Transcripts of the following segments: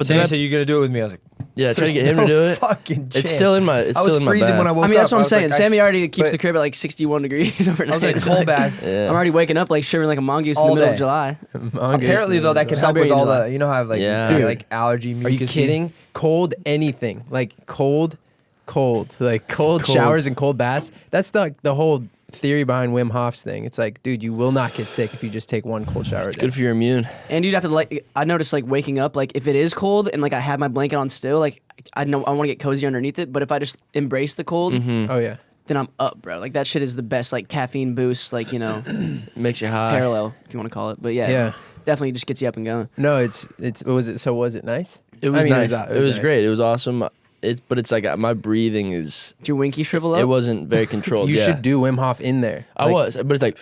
But then so you're gonna do it with me? I was like, yeah, trying to get him to do it. Fucking chance. It's still in my. It's I was still in freezing my when I bath. woke up. I mean, that's what I'm saying. Like, Sammy already keeps the crib at like 61 degrees overnight. I was in a cold bath. Yeah. I'm already waking up like shivering like a mongoose in the middle of July. Apparently, though, that can help with Siberian all July. the, you know, how I have like, Yeah. like allergy. Are you kidding? Cold anything, like cold, like cold showers and cold baths. That's the whole theory behind Wim Hof's thing. It's like, dude, you will not get sick if you just take one cold shower. It's good for your immune. And you'd have to like. I noticed like waking up, like if it is cold and like I have my blanket on still, like I know I want to get cozy underneath it. But if I just embrace the cold, Oh yeah. then I'm up, bro. Like that shit is the best like caffeine boost, like Makes you high. parallel if you want to call it. But yeah, definitely just gets you up and going. No, was it nice? It was nice. It was nice. great. It was awesome. But it's like my breathing is. Did your winky shrivel up? It wasn't very controlled. You yeah. should do Wim Hof in there. I was, but it's like.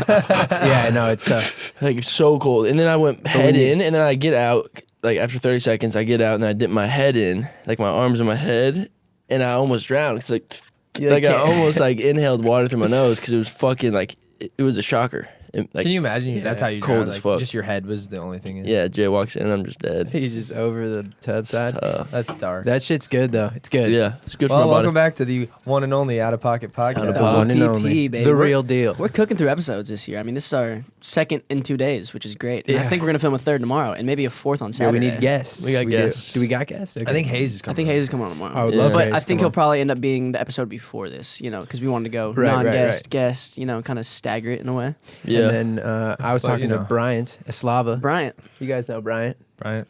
Yeah, no, it's tough. Like so cold. And then I went head in, and then I get out. Like after 30 seconds, I get out and I dip my head in, like my arms in my head, and I almost drowned. It's like I almost like inhaled water through my nose because it was fucking like it was a shocker. Like, Can you imagine? That's how you cold drown, as like, fuck. Just your head was the only thing. Yeah, Jay walks in and I'm just dead. You just over the tub side. That's dark. That shit's good though. It's good. Yeah, it's good Well, for my welcome body. back to the one and only Out of Pocket podcast. Out of The Pocket. one and PP, only. baby. The We're- real deal. We're cooking through episodes this year. I mean, this is our second in 2 days, which is great. And I Yeah. think we're gonna film a third tomorrow and maybe a fourth on Yeah, Saturday. we need guests. We got do. guests. Do we got guests? Okay. I think Hayes is I coming. think Hayes is coming on tomorrow. I would Yeah. love But Hayes I to think come he'll on. probably end up being the episode before this, because we wanted to go Right, non-guest, right. guest, kind of stagger it in a way. Yeah. And then I was But, talking to Bryant Eslava. Bryant, You guys know Bryant? Right.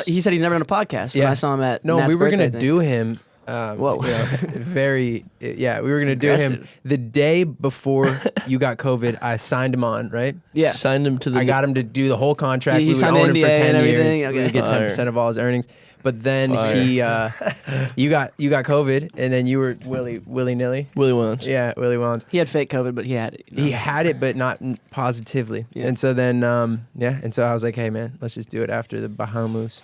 he said he's never done a podcast. When Yeah. I saw him at No, Nat's we were birthday gonna thing. do him. Whoa. We were gonna do him Aggressive. the day before you got COVID. I signed him on, right? Yeah. Signed him to the. I got him to do the whole contract. He We would signed the own him for NDA 10 and years. everything? We would Okay. get Fire. 10% of all his earnings. But then Fire. he, you got COVID, and then you were willy nilly. Willie Wellens. Yeah, Willie Wellens. He had fake COVID, but he had it. He had it, but not positively. Yeah. And so then, and so I was like, hey man, let's just do it after the Bahamas.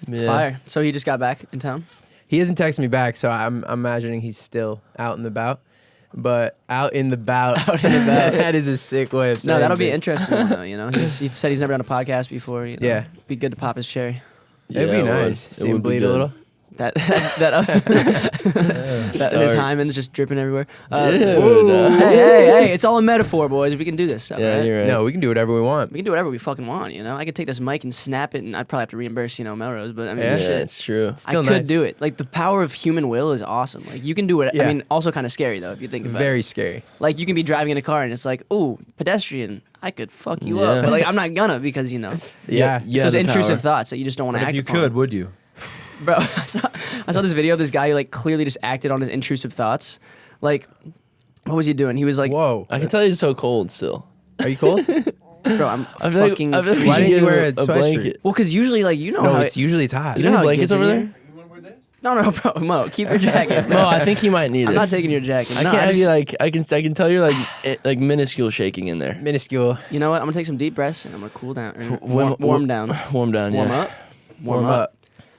Yeah. Fire. So he just got back in town. He hasn't texted me back, so I'm imagining he's still out and about. But out in the bout, that is a sick way of saying No, that'll be it. interesting, though. He said he's never done a podcast before. Yeah. Be good to pop his cherry. It'd Yeah, be it would. nice. It See him would be bleed a good. little. That his Start. hymen's just dripping everywhere. Dude, Hey, it's all a metaphor, boys. We can do this stuff, Yeah, right? you're right. No, we can do whatever we want. We can do whatever we fucking want, I could take this mic and snap it, and I'd probably have to reimburse, Melrose, but I mean, Yeah. Yeah, shit. it's true. I Still could nice. do it. Like, the power of human will is awesome. Like, you can do it. Yeah. I mean, also kind of scary, though, if you think about it. Very scary. Like, you can be driving in a car, and it's like, ooh, pedestrian, I could fuck you Yeah. up. But, like, I'm not gonna because, Yeah. You it's have those the intrusive power. thoughts that you just don't want to If act you upon. could, would you? Bro, I saw this video of this guy who, like, clearly just acted on his intrusive thoughts. Like, what was he doing? He was like, Whoa. I can tell he's so cold still. Are you cold? bro, I'm I feel like- fucking... I feel like we Why should didn't you get wear him a sweatshirt? blanket. Well, because usually, like, you know No, how... it's usually it's hot. you know there how it blankets gets in over here? there? No, bro, Mo, keep your jacket. No, I think he might need I'm it. not taking your jacket. I No, can't have just- you like. I can tell you're like minuscule shaking in there. Minuscule. You know what? I'm gonna take some deep breaths and I'm gonna cool down. Or Warm- warm down. Warm down. Warm Yeah. up. Warm up.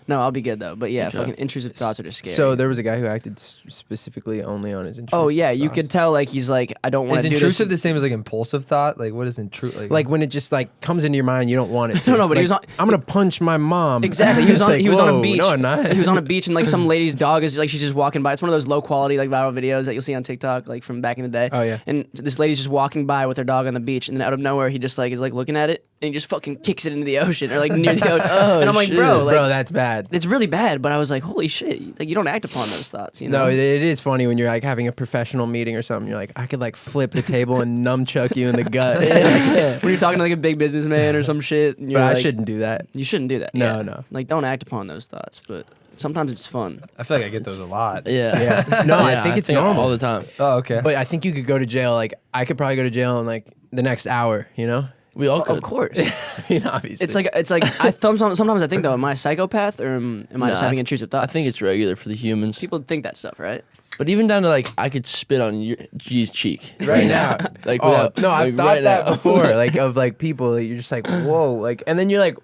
No, I'll be good though. But yeah, Okay. fucking intrusive thoughts are just scary. So there was a guy who acted specifically only on his intrusive Oh yeah, you thoughts. could tell like he's like, I don't want Is to do intrusive this. the same as like impulsive thought? Like what is intrusive? Like when it just like comes into your mind, you don't want it to. No, but he Like, was on- I'm gonna punch my mom. Exactly. He was It's on. like, he was on a whoa, beach. No, I'm not. He was on a beach, and like some lady's dog is like she's just walking by. It's one of those low quality like viral videos that you'll see on TikTok, like from back in the day. Oh, yeah. And this lady's just walking by with her dog on the beach, and then out of nowhere, he just like is like looking at it, and he just fucking kicks it into the ocean or like near the ocean. Oh, and I'm like, shit. bro, like Bro, that's bad. it's really bad. But I was like, holy shit, like you don't act upon those thoughts, you know? No, it is funny when you're like having a professional meeting or something. You're like, I could like flip the table and nunchuck you in the gut. When you're talking to like a big businessman or some shit, and you're But like, I shouldn't do that. You shouldn't do that. No, yeah. no. Like don't act upon those thoughts, but sometimes it's fun. I feel like I get those a lot. Yeah. Yeah. No, I Yeah, think it's normal. all the time. Oh, okay. But I think you could go to jail. Like I could probably go to jail in like the next hour. You know? We all could. Of course. I mean, obviously. It's like sometimes I think though, am I a psychopath or am I just Nah, having intrusive I thoughts? think it's regular for the humans. people think that stuff, right? But even down to like, I could spit on G's cheek right now. Like, Oh without, no, I've like, thought right that now. before. Like of like people that you're just like whoa, like, and then you're like,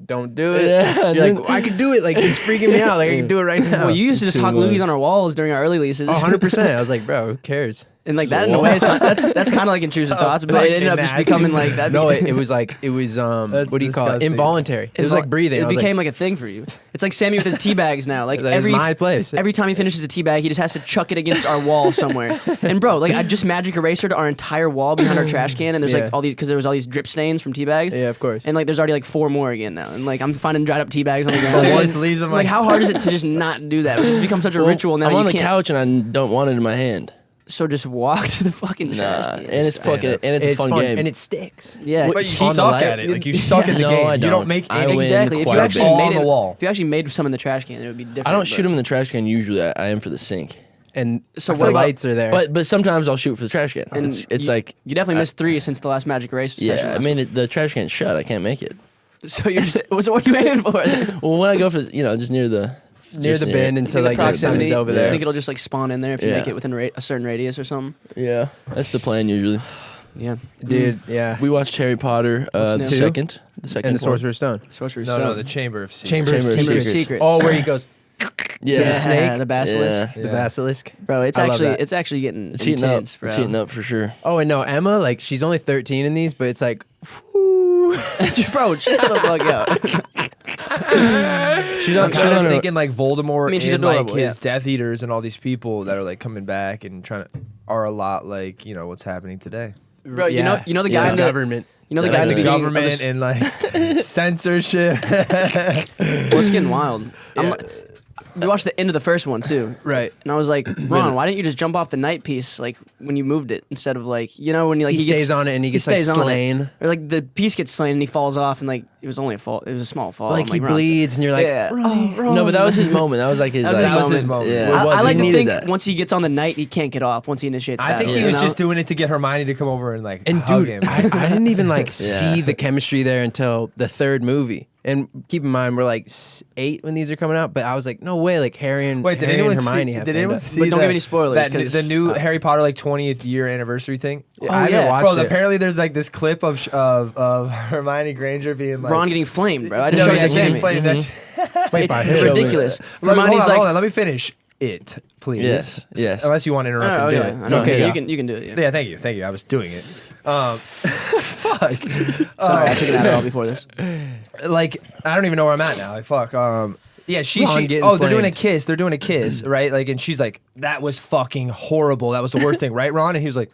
don't do it. Yeah, You're then- like, I could do it. Like it's freaking me out. Like I can do it right now. Well, you used to just too hawk much. loogies on our walls during our early leases. Oh, 100%. I was like, bro, who cares? And like that in a way, that's kind of like intrusive thoughts, but it ended up just becoming like that. No, it was what do you call it? disgusting. Involuntary. It was like breathing. It became like a thing for you. It's like Sammy with his tea bags now. Like it's my place. Every time he finishes a tea bag, he just has to chuck it against our wall somewhere. And bro, like I just magic erased our entire wall behind our trash can, and there's like all these because there was all these drip stains from tea bags. Yeah, of course. And like there's already like 4 more again now, and like I'm finding dried up tea bags on the ground. One just leaves them like how hard is it to just not do that? It's become such a ritual now. I'm on the can't. couch and I don't want it in my hand. So just walk to the fucking trash can. And it's fucking and it's a fun game. and it sticks. Yeah, But you On the suck light? at it. Like you suck at the No, game. I You don't don't. make I any. win exactly. If quite you a actually bit. All made on it, the wall. if you actually made some in the trash can, it would be different. I don't shoot but- them in the trash can usually. I am for the sink. And So the what about- lights are there. But sometimes I'll shoot for the trash can. And It's you, like you definitely missed 3 since the last magic erase session. yeah. I mean the trash can's shut. I can't make it. So you're just so what are you aiming for? Well, when I go for just near the near the bin until the like next time he's over I there. think it'll just like spawn in there if you Yeah. make it within a certain radius or something. Yeah, that's the plan usually. Yeah, Dude, yeah. We watched Harry Potter What's the new? second And the one. Sorcerer's Stone. Sorcerer's No, Stone. no, the Chamber of Secrets. Chamber of Chamber of Secrets. Secrets. Oh, where he goes, Yeah, the snake? the basilisk. Yeah. the basilisk. Bro, it's I love that. actually getting It's heating up. intense, bro. It's heating up for sure. Oh, and no, Emma, like, she's only 13 in these, but it's like, Bro, chill the fuck out. She's I'm on. She's kind on of her, thinking like Voldemort I mean, she's and like adorable, his yeah. Death Eaters and all these people that are like coming back and trying to are a lot like what's happening today. Bro, you know the guy Yeah. in the government. you know the Like guy in the the beginning of Government this- and like censorship. well, it's getting wild. We watched the end of the first one too. Right. And I was like, Ron, why didn't you just jump off the night piece like when you moved it instead of like when you like He stays on it and he gets like stays on it. slain. Or like the piece gets slain and he falls off and like it was only a fall. It was a small fall. Like I'm he Ron's- bleeds and you're like, Yeah. Ronnie. Oh, Ron. no, but that was his moment. That was like his. That was like, his moment. Yeah, What was I it? like He to needed think that. once he gets on the night, he can't get off once he initiates. I think battle, he you was know? just doing it to get Hermione to come over and like And hug dude, him. I didn't even like Yeah. see the chemistry there until the 3rd movie. And keep in mind, we're like 8 when these are coming out, but I was like, no way, like Harry and, Wait, did Harry anyone and Hermione see? have Did to end anyone up. see? But don't the- give any spoilers, that 'cause- the new Harry Potter like 20th year anniversary thing. I haven't yeah. watched Bro, it. apparently there's like this clip of Hermione Granger being like Ron getting flamed, bro. I just no, showed yeah, it to getting Sammy. flamed. That Wait, It's by who? ridiculous. Hold Hermione's on, like, hold on. Let me finish it, please. Yes. Unless you want to interrupt oh, me. Do yeah, it. I know. Okay, Yeah, yeah. you can do it. Yeah. Yeah, thank you. I was doing it. Fuck. Sorry, I took an Adderall before this. Like I don't even know where I'm at now. Like fuck. Yeah, she. Ron getting They're doing a flamed. kiss. They're doing a kiss, right? Like, and she's like, "That was fucking horrible. That was the worst thing, right, Ron?" And he was like,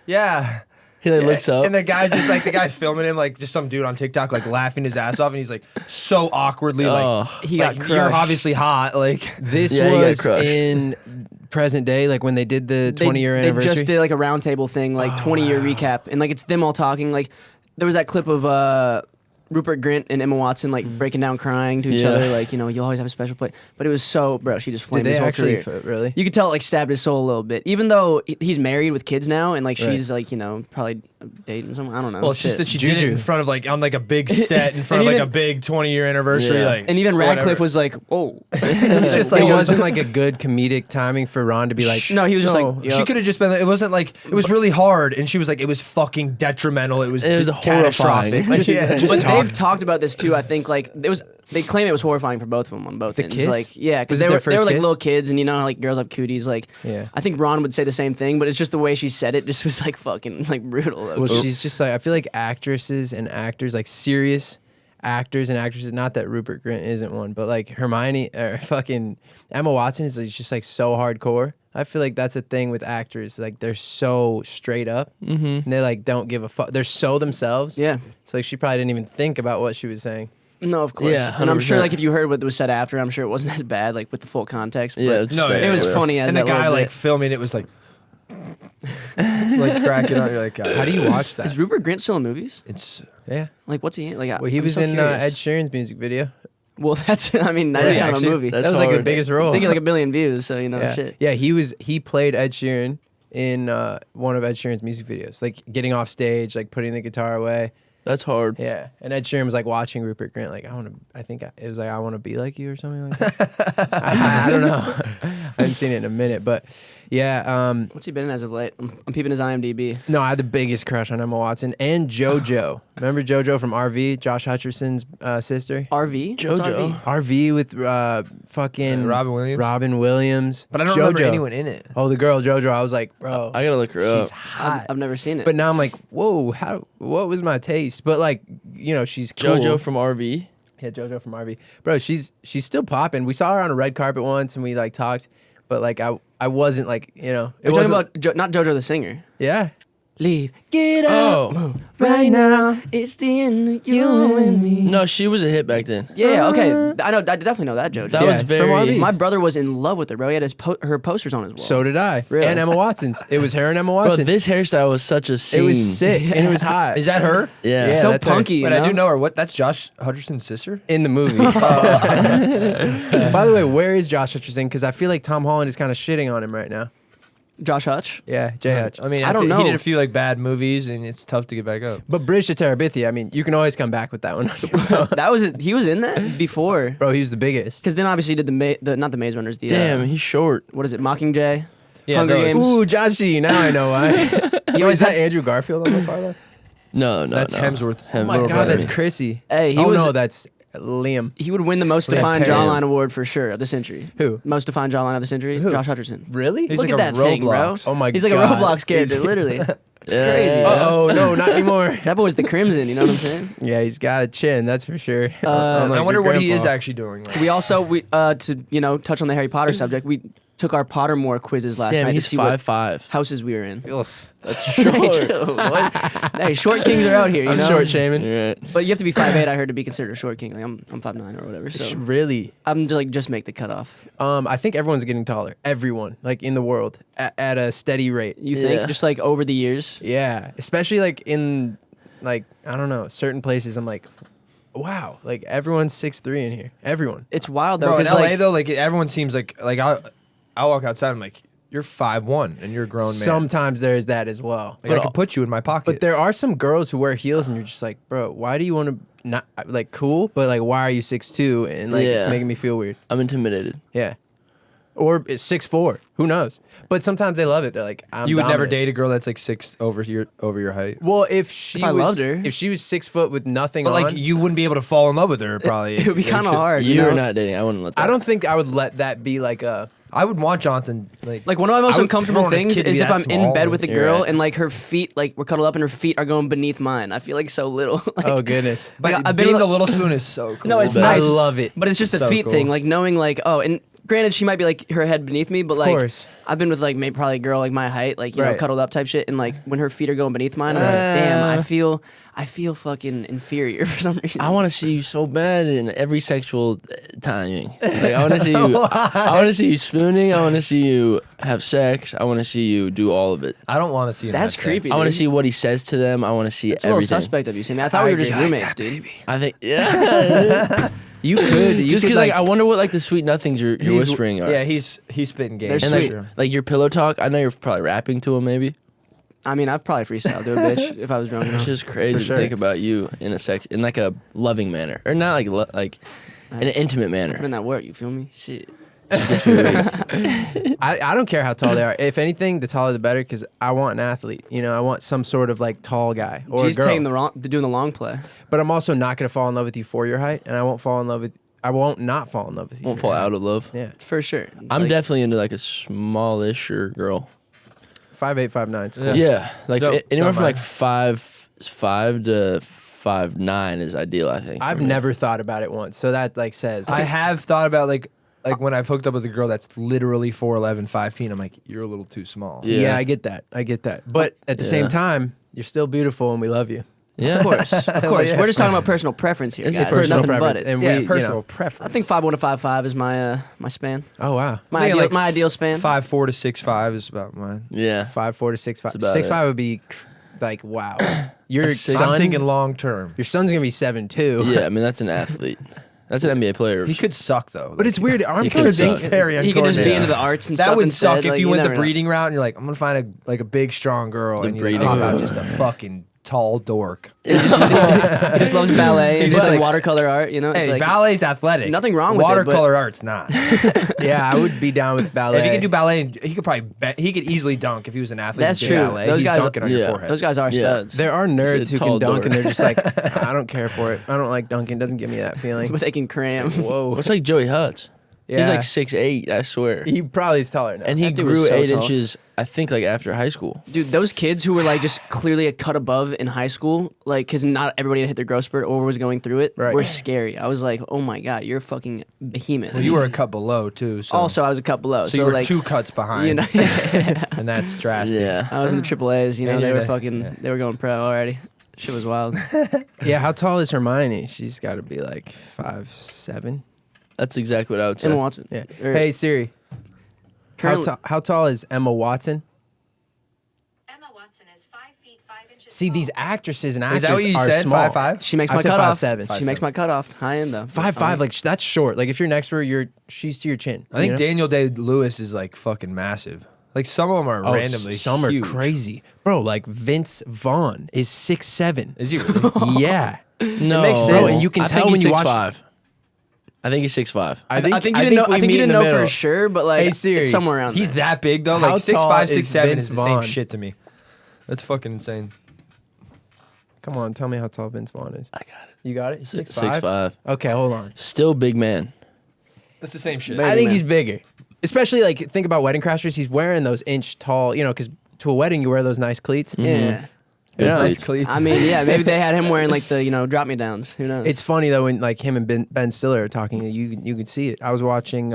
"Yeah." He like looks up. And the guy's just like the guy's filming him, like just some dude on TikTok, like laughing his ass off, and he's like so awkwardly, like, Oh. He like, got you're crushed. obviously hot, like. This Yeah, he got was crushed. in present day, like when they did the 20-year They anniversary. just did like a roundtable thing, like 20-year recap, and like it's them all talking. Like there was that clip of Rupert Grint and Emma Watson like breaking down, crying to each Yeah. other, like you'll always have a special place. But it was so, bro, she just Did flamed they his whole actually career. really? You could tell it like stabbed his soul a little bit, even though he's married with kids now, and like Right. she's like probably dating someone. I don't know. Well, it's just Shit. that she did it Juju. in front of like on like a big set in front And of like even- a big 20-year anniversary, Yeah. like. And even Radcliffe whatever. was like, "Oh, It's just like It wasn't like a good comedic timing for Ron to be like, no." He was just No. like, She "Yup." could have just been. It wasn't like it was really hard, and she was like, it was fucking detrimental. It was catastrophic. horrifying. Like, yeah. But they've talked about this too. I think like they claim it was horrifying for both of them on both ends. kiss? Like yeah, because Was it they their were first like kiss? little kids, and how like girls have cooties. Like Yeah. I think Ron would say the same thing, but it's just the way she said it just was like fucking like brutal. well, she's just like, I feel like actresses and actors, like serious actors and actresses, not that Rupert Grint isn't one, but like Hermione or fucking Emma Watson is like, just like so hardcore. I feel like that's a thing with actors. Like they're so straight up and they like don't give a fuck. They're so themselves. Yeah. So like she probably didn't even think about what she was saying. No, of course. Yeah, and I'm sure 100%. like if you heard what was said after, I'm sure it wasn't as bad like with the full context. But Yeah, just No, like, yeah. it was whatever. funny as and the that guy little like bit. filming it was like, like cracking up. You're like, God. How do you watch that? Is Rupert Grint still in movies? It's Yeah. Like what's he in? Like Well, he I'm was so in curious. Ed Sheeran's music video. Well, that's I mean that's Was he kind of a actually? movie. That's That was like the hard. biggest role. I think like 1 billion views, so yeah. shit. Yeah, he played Ed Sheeran in one of Ed Sheeran's music videos, like getting off stage, like putting the guitar away. That's hard. Yeah, and Ed Sheeran was like watching Rupert Grint, like it was like I want to be like you or something like that. I don't know. I haven't seen it in a minute, but Yeah. What's he been in as of late? I'm peeping his IMDb. No, I had the biggest crush on Emma Watson and JoJo. Remember JoJo from RV, Josh Hutcherson's sister? RV? What's JoJo. RV with fucking Robin Williams. But I don't remember anyone in it. Oh, the girl JoJo. I was like, bro, I gotta look her she's up. hot. I've never seen it. But now I'm like, whoa, what was my taste? But like, she's cool. JoJo from RV. Yeah, JoJo from RV. Bro, she's still popping. We saw her on a red carpet once and we like talked, but like I wasn't like, it You're wasn't talking about not JoJo the singer. yeah. Leave. Get up. Oh. Right now. It's the end of you and me. No, she was a hit back then. Yeah, okay. I know. I definitely know that JoJo. That Yeah, was from very. RV. My brother was in love with her, bro. He had her posters on his wall. So did I. Really? And Emma Watson's. It was her and Emma Bro, Watson. this hairstyle was such a scene. It was sick and it was hot. Is that her? Yeah. Yeah, so that's her. punky. But you I do know know her. What? That's Josh Hutcherson's sister? In the movie. By the way, where is Josh Hutcherson? Because I feel like Tom Holland is kind of shitting on him right now. Josh Hutch. Yeah, J Hutch. I mean, I don't He know. did a few like bad movies, and it's tough to get back up. But Bridge to Terabithia, I mean, you can always come back with that one. That was it. He was in that before. Bro, he was the biggest. Because then obviously he did the not the Maze Runners. The Damn, he's short. what is it? Mockingjay. Yeah, Hunger those. Games. Ooh, Joshy, now I know why. He Wait, is that had- Andrew Garfield on the far left? No, That's no. Hemsworth. Oh my Little god, that's brother. Chrissy. Hey, he oh was. no, that's Liam. He would win the most Yeah, defined Perry. jawline award for sure of the century. Who? Most defined jawline of the century. Who? Josh Hutcherson. Really? He's Look like at a that thing, bro. Roblox. Oh my He's god. like a Roblox character, literally. It's Yeah. crazy. Bro. Oh no, not anymore. That boy's the Crimson. You know what I'm saying? Yeah, he's got a chin, that's for sure. Uh, Unlike I wonder your what he is grandpa. actually doing. Like, We also to touch on the Harry Potter subject. We took our Pottermore quizzes last Damn, night to he's see what 5'5". houses we were in. That's Hey, short. chill, boy. Hey, short kings are out here. You I'm know? short shaming. You're right. But you have to be 5'8", I heard, to be considered a short king. Like I'm 5'9" or whatever. So Really? I'm just make the cutoff. I think everyone's getting taller. Everyone, like in the world, at a steady rate. You Yeah. think just like over the years? Yeah, especially like in, like I don't know, certain places. I'm like, wow, like everyone's 6'3" in here. Everyone. It's wild though. bro, in 'cause, LA like, though, like everyone seems like I walk outside, I'm like, you're 5'1" and you're a grown man. Sometimes there is that as well. Like, I could put you in my pocket. But there are some girls who wear heels, and you're just like, bro, why do you want to not like cool? But like, why are you 6'2"? And like, it's Yeah. making me feel weird. I'm intimidated. Yeah. Or it's 6'4". Who knows? But sometimes they love it. They're like, I'm you would never dominant. date a girl that's like 6 over your height. Well, if she If I was, loved her. if she was 6 foot with nothing But on, like, you wouldn't be able to fall in love with her probably. it would be kind of hard. You know? are not dating. I wouldn't let that. I don't think I would let that be like a. I would want Johnson Like one of my most I would uncomfortable throw this things kid to is be if that I'm in small. bed with a You're girl right. and like her feet, like we're cuddled up and her feet are going beneath mine. I feel like so little. Like, Oh goodness. But I've been being with- the little spoon is so cool. No, it's But- I nice. love it. But it's just a So feet cool. thing, like knowing like, oh, and granted she might be like her head beneath me, but like course. I've been with like maybe probably a girl like my height, like you know, Right. cuddled up type shit, and like when her feet are going beneath mine, I'm like, damn, I feel fucking inferior for some reason. I want to see you so bad in every sexual timing. Like I want to see you. I want to see you spooning. I want to see you have sex. I want to see you do all of it. I don't want to see him That's have sex. creepy. I want to dude. see what he says to them. I want to see It's a little everything. suspect of you, Sammy. I thought we were just roommates, dude. I think yeah. You could. You Just could, because like I wonder what like the sweet nothings you're He's- whispering are. Yeah, he's spitting game. They're and sweet. like your pillow talk. I know you're probably rapping to him maybe. I mean, I've probably freestyled to a bitch if I was drunk It's enough. just crazy For sure. to think about you in in like a loving manner, or not like in an intimate Put manner. in that work, you feel me? Shit. I don't care how tall they are. If anything, the taller the better, because I want an athlete. You know, I want some sort of like tall guy or She's a girl. taking doing the long play. But I'm also not gonna fall in love with you for your height, and I won't not fall in love with you. Won't for fall your height. out of love. Yeah, For sure. It's I'm like- definitely into like a smallisher girl. 5'8", 5'9" 's cool. Yeah, like Don't- anywhere don't from like mind. 5'5" to 5'9" is ideal. I think. for I've me. never thought about it once, so that like says. I have thought about like when I've hooked up with a girl that's literally 4'11", 5 feet. I'm like, you're a little too small. Yeah. yeah, I get that. But at the same Yeah. time, you're still beautiful, and we love you. Yeah, Of course. Of course. yeah. We're just talking about personal preference here, It's guys. personal Nothing but preference, it. and Yeah, we, you personal know- preference. I think 5'1" to 5'5" is my span. Oh wow, My I think ideal like my ideal span. 5'4" to 6'5" is about mine. yeah. 5'4" to 6'5". about 6'5" would be like wow. Your That's sick. I'm son, thinking long term. your son's gonna be 7'2". Yeah, I mean that's an athlete. That's an NBA player. He could suck though. But it's weird. Arm He could kids suck. very He could just be Yeah. into the arts and That stuff would instead. suck if like, you went the never know. breeding route and you're like, I'm gonna find a big strong girl The and you breeding pop out route. just a fucking tall dork. He just loves ballet and He's just like like- watercolor art. You know, it's Hey, like ballet's athletic. nothing wrong with it, but- watercolor art's not. Yeah, I would be down with ballet. If he can do ballet, he could probably he could easily dunk if he was an athlete. That's and did true. Ballet. Those He's guys- dunking on your Yeah. forehead. those guys are Yeah. studs. There are nerds He's a who can tall dunk, dork. and they're just like, I don't care for it. I don't like dunking. It doesn't give me that feeling. But they can cram. Whoa. What's like Joey Hutz? Yeah. He's like 6'8", I swear. He probably is taller now. And he That dude was grew so 8 tall. inches, I think, like after high school. Dude, those kids who were like just clearly a cut above in high school, like, because not everybody had hit their growth spurt or was going through it, Right. were scary. I was like, oh my God, you're a fucking behemoth. Well, you were a cut below too. So Also, I was a cut below. so you were like, 2 cuts behind, you know, and that's drastic. Yeah. I was in the triple A's, you know, And they you're were the- fucking, yeah. they were going pro already. Shit was wild. Yeah, how tall is Hermione? She's got to be like 5'7". That's exactly what I would say. Emma Watson. Yeah. Or Hey Siri, currently- how tall is Emma Watson? Emma Watson is 5 feet 5 inches. See, these tall. actresses and Is actors that what you are said? small. 5'5"? She makes I my said cutoff. 5'7". She makes my cutoff. High end though. 5'5", like that's short. Like if you're next to her, she's to your chin. I think you know? Daniel Day-Lewis is like fucking massive. Like some of them are randomly some huge. are crazy, bro. Like Vince Vaughn is 6'7". Is he really? Yeah, No. makes Bro, sense. and you can I tell think when he's you watch. 6'5". I think he's 6'5". I think you didn't know. we I think meet you in didn't the know for middle. sure, but like Hey, Siri. it's somewhere around. He's there. that big though. How Like 6'5", tall is 6'7" Vince is the Vaughn? same shit to me. That's fucking insane. Come on, tell me how tall Vince Vaughn is. I got it. You got it. 6'5". 6'5". Okay, hold on. Still big man. That's the same shit. Baby I think man. he's bigger. Especially like think about Wedding Crashers. He's wearing those inch tall, you know, because to a wedding you wear those nice cleats. Yeah. Those Yeah. Nice cleats. cleats. I mean, yeah, maybe they had him wearing like the drop me downs. Who knows? It's funny though when like him and Ben Stiller are talking, you could see it. I was watching,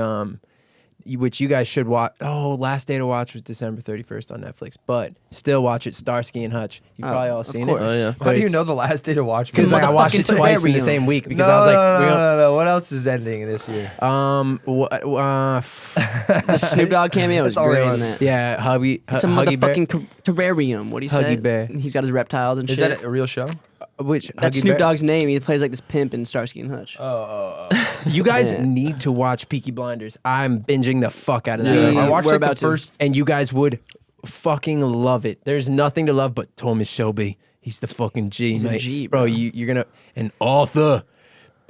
which you guys should watch. Oh, Last Day to Watch was December 31st on Netflix, but still watch it. Starsky and Hutch. You Oh, probably all of seen course. it. Oh, yeah. How do you know the last day to watch? Because like I watched it Motherfucking twice in the terrarium. same week because no, I was like, no. What else is ending this year? The Snoop Dogg cameo was That's all I great want. in that. yeah, It's a Huggy Bear. motherfucking terrarium. What do you say? Huggy Bear. He's got his reptiles and Is shit. that a real show? Which That's Huggy Snoop Bear? Dogg's name. He plays like this pimp in Starsky and Hutch. You guys Yeah. need to watch Peaky Blinders. I'm binging the fuck out of that. Yeah, right now. I watched we're like the about to. first. And you guys would fucking love it. There's nothing to love but Thomas Shelby. He's the fucking G, He's a mate. G, bro. bro. You're gonna and Arthur.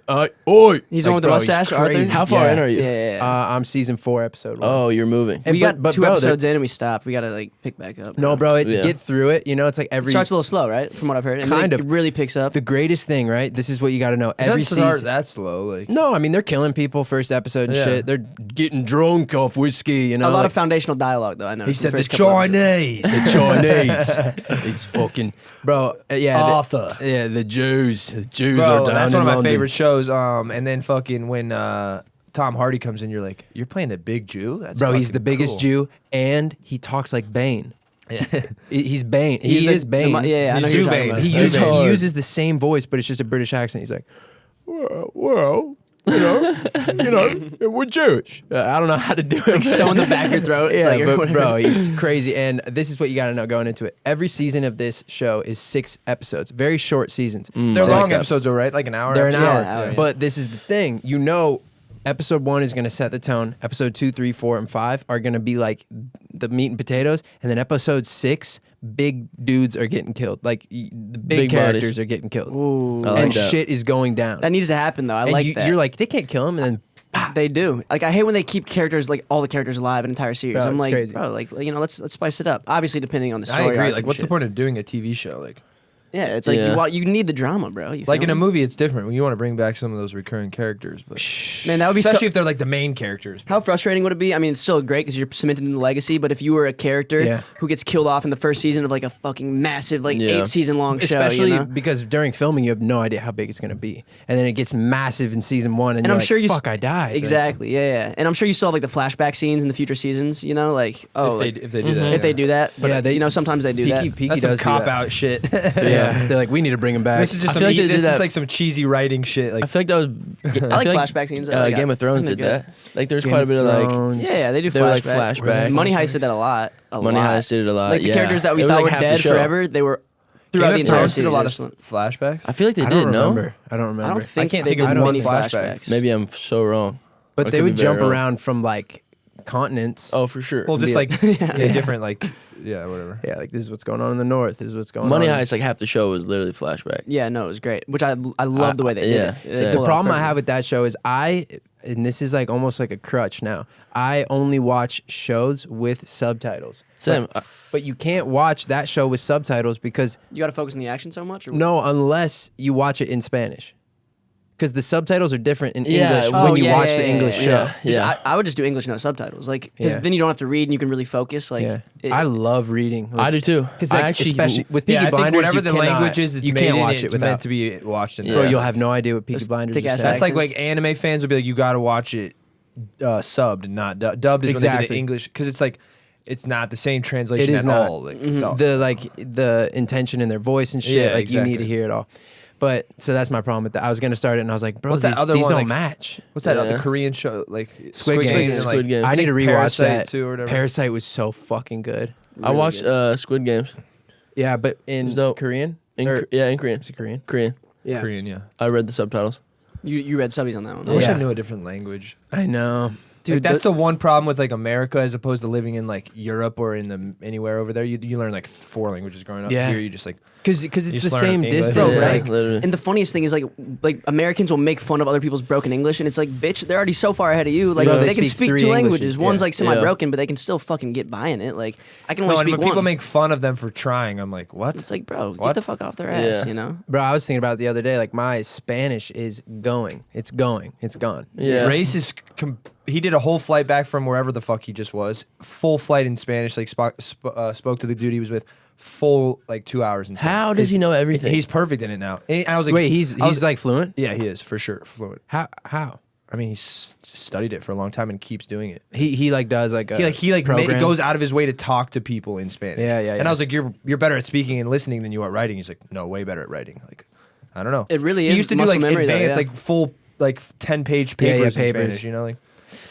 Oi. He's the one with the bro, mustache, he's Arthur? crazy. How far Yeah. in are you? Yeah. I'm season 4, episode 1. Oh, you're moving. And we got but two bro, episodes in and we stopped. We gotta like pick back up. No, bro, Yeah. get through it. You know, it's like It every starts a little slow, right? From what I've heard. And Kind then of. It really picks up. the greatest thing, right? This is what you got to know. It Every doesn't start season. that slow. Like No, I mean they're killing people first episode and Yeah. shit. They're getting drunk off whiskey. You know, a lot like, of foundational dialogue, though. I know. he said, the Chinese. the Chinese. He's fucking bro. Yeah, Arthur. yeah, the Jews. The Jews Bro, are down that's in one of my London. favorite shows. And then fucking when Tom Hardy comes in, you're like, you're playing a big Jew. That's Bro, he's fucking the biggest cool. Jew, and he talks like Bane. Yeah. He's Bane. He's He the- is Bane. yeah, I know He's who you're Zubane. talking about. He, That's uses, he hard. uses the same voice, but it's just a British accent. He's like, well, you know, we're Jewish. I don't know how to do it. It's like so in the back of your throat. It's Yeah, like, or but whatever. bro, he's crazy. And this is what you got to know going into it. Every season of this show is 6 episodes, very short seasons. They're Nice long guy. episodes, though, right? Like an hour. They're an episode? hour. Yeah, hour, yeah. But this is the thing. You know, episode 1 is going to set the tone. Episode 2, 3, 4, and 5 are going to be like the meat and potatoes. And then episode 6, big dudes are getting killed. Like the big Big characters bodies. are getting killed. Ooh. I like And that. shit is going down. That needs to happen, though. I and like that. you're like, they can't kill him. And then They do. Like I hate when they keep characters like all the characters alive an entire series. Bro, I'm it's like, crazy. bro, like let's spice it up. Obviously, depending on the I story. agree. arc Like, and what's the shit. point of doing a TV show? Like, Yeah, it's like Yeah. you need the drama, bro. You like feel in a me? movie, it's different. You want to bring back some of those recurring characters, but Man, that would be so, especially if they're like the main characters. how frustrating would it be? I mean, it's still great because you're cemented in the legacy. But if you were a character Yeah. who gets killed off in the first season of like a fucking massive like Yeah. 8-season long show, especially you know? because during filming, you have no idea how big it's going to be. And then it gets massive in season 1. And, And you're I'm like, sure you fuck, I died. Like, Exactly, yeah. And I'm sure you saw like the flashback scenes in the future seasons. You know, like oh, if they do that, if they do that, but Yeah, they- you know sometimes they do that. Peaky that's some does do cop that. out shit. Yeah, they're like, we need to bring him back. This is just I some feel like they this did is that- like some cheesy writing shit. Like I feel like that was. I like flashback scenes. I Game of Thrones think did they're that. Like there's Game quite a of bit of like. Thrones. Yeah, they do They were, like, flashback. flashback. Money Heist did that a lot. Money Heist did it a lot. Like the yeah. characters that we It was thought like were half the dead show. forever, they were throughout Game the of entire Thrones series. did a lot of There's- flashbacks. I feel like they I did. don't No, remember. I don't I remember. don't think can't they think of did one many flashback. flashbacks. maybe I'm so wrong. But I they could be would very jump wrong. around from like continents. Oh, for sure. Well, just be like different, like whatever. Yeah, like this is what's going on in the north. This is what's going Money on. Heist, like half the show was literally flashback. Yeah, no, it was great. Which I love the way they did yeah, it. They same. pulled The it off problem I perfect. have with that show is and this is like almost like a crutch now. I only watch shows with subtitles. Same. But you can't watch that show with subtitles because You got to focus on the action so much? Or what? no, unless you watch it in Spanish. Because the subtitles are different in Yeah. English Oh, when you yeah, watch yeah, the yeah, English yeah, show. yeah. Just- Yeah. I would just do English no subtitles, like because Yeah. then you don't have to read and you can really focus. Like, Yeah, it- I love reading. I do too. Because I like, actually, especially with Peaky Yeah, I think Blinders, whatever you the cannot- language is, it's you made can't in, watch it's it meant without. to be watched in. Yeah. Bro, there. you'll have no idea what Peaky Just Blinders thick is ass saying. That's like accents. anime fans will be like, you got to watch it subbed and not dubbed. Dubbed is when they do the Exactly. English because it's like it's not the same translation It is at not. all. Like, it's all. the intention in their voice and shit. Yeah, like you need exactly. to hear it all. But so that's my problem with that. I was gonna start it and I was like, bro, What's these, that other these one, don't like- match. What's that Yeah. other Korean show like Squid Game. and, Squid Game. I need to think rewatch Parasite that. too or whatever. Parasite was so fucking good. I watched Squid Games. Yeah, but in There's no- Korean? In, Or- in Korean. Is it Korean? Korean. Yeah. Korean, yeah. I read the subtitles. you read subbies on that one. I wish I Yeah. knew a different language. I know. Dude, that's the one problem with like America as opposed to living in like Europe or in the anywhere over there. You learn like 4 languages growing up. Yeah. Here you just like Because You it's the just learn same English. distance. Bro, Yeah, right? literally. And the funniest thing is like Americans will make fun of other people's broken English, and it's like, bitch, they're already so far ahead of you. Like Bro, they they can speak speak 3 2 Englishes, languages. One's yeah. like semi-broken, but they can still fucking get by in it. Like I can only no, and speak when people one. make fun of them for trying, I'm like, what? It's like, bro, get What? the fuck off their ass, Yeah. you know? Bro, I was thinking about it the other day. Like my Spanish is going. It's going. It's gone. Yeah. Race is. He did a whole flight back from wherever the fuck he just was. Full flight in Spanish. Like spoke to the dude he was with. Full like 2 hours in Spanish. How does he know everything? He's perfect in it now. And I was like, Wait, he's like fluent? yeah, he is for sure fluent. How? I mean, he's studied it for a long time and keeps doing it. He like does like a He like program? goes out of his way to talk to people in Spanish. Yeah, yeah, And yeah. I was like, you're better at speaking and listening than you are writing. He's like, no, way better at writing. Like, I don't know. It really He is used to do muscle like memory, though, advanced, yeah. like full like 10-page Yeah, yeah, papers in papers. Spanish. You know, like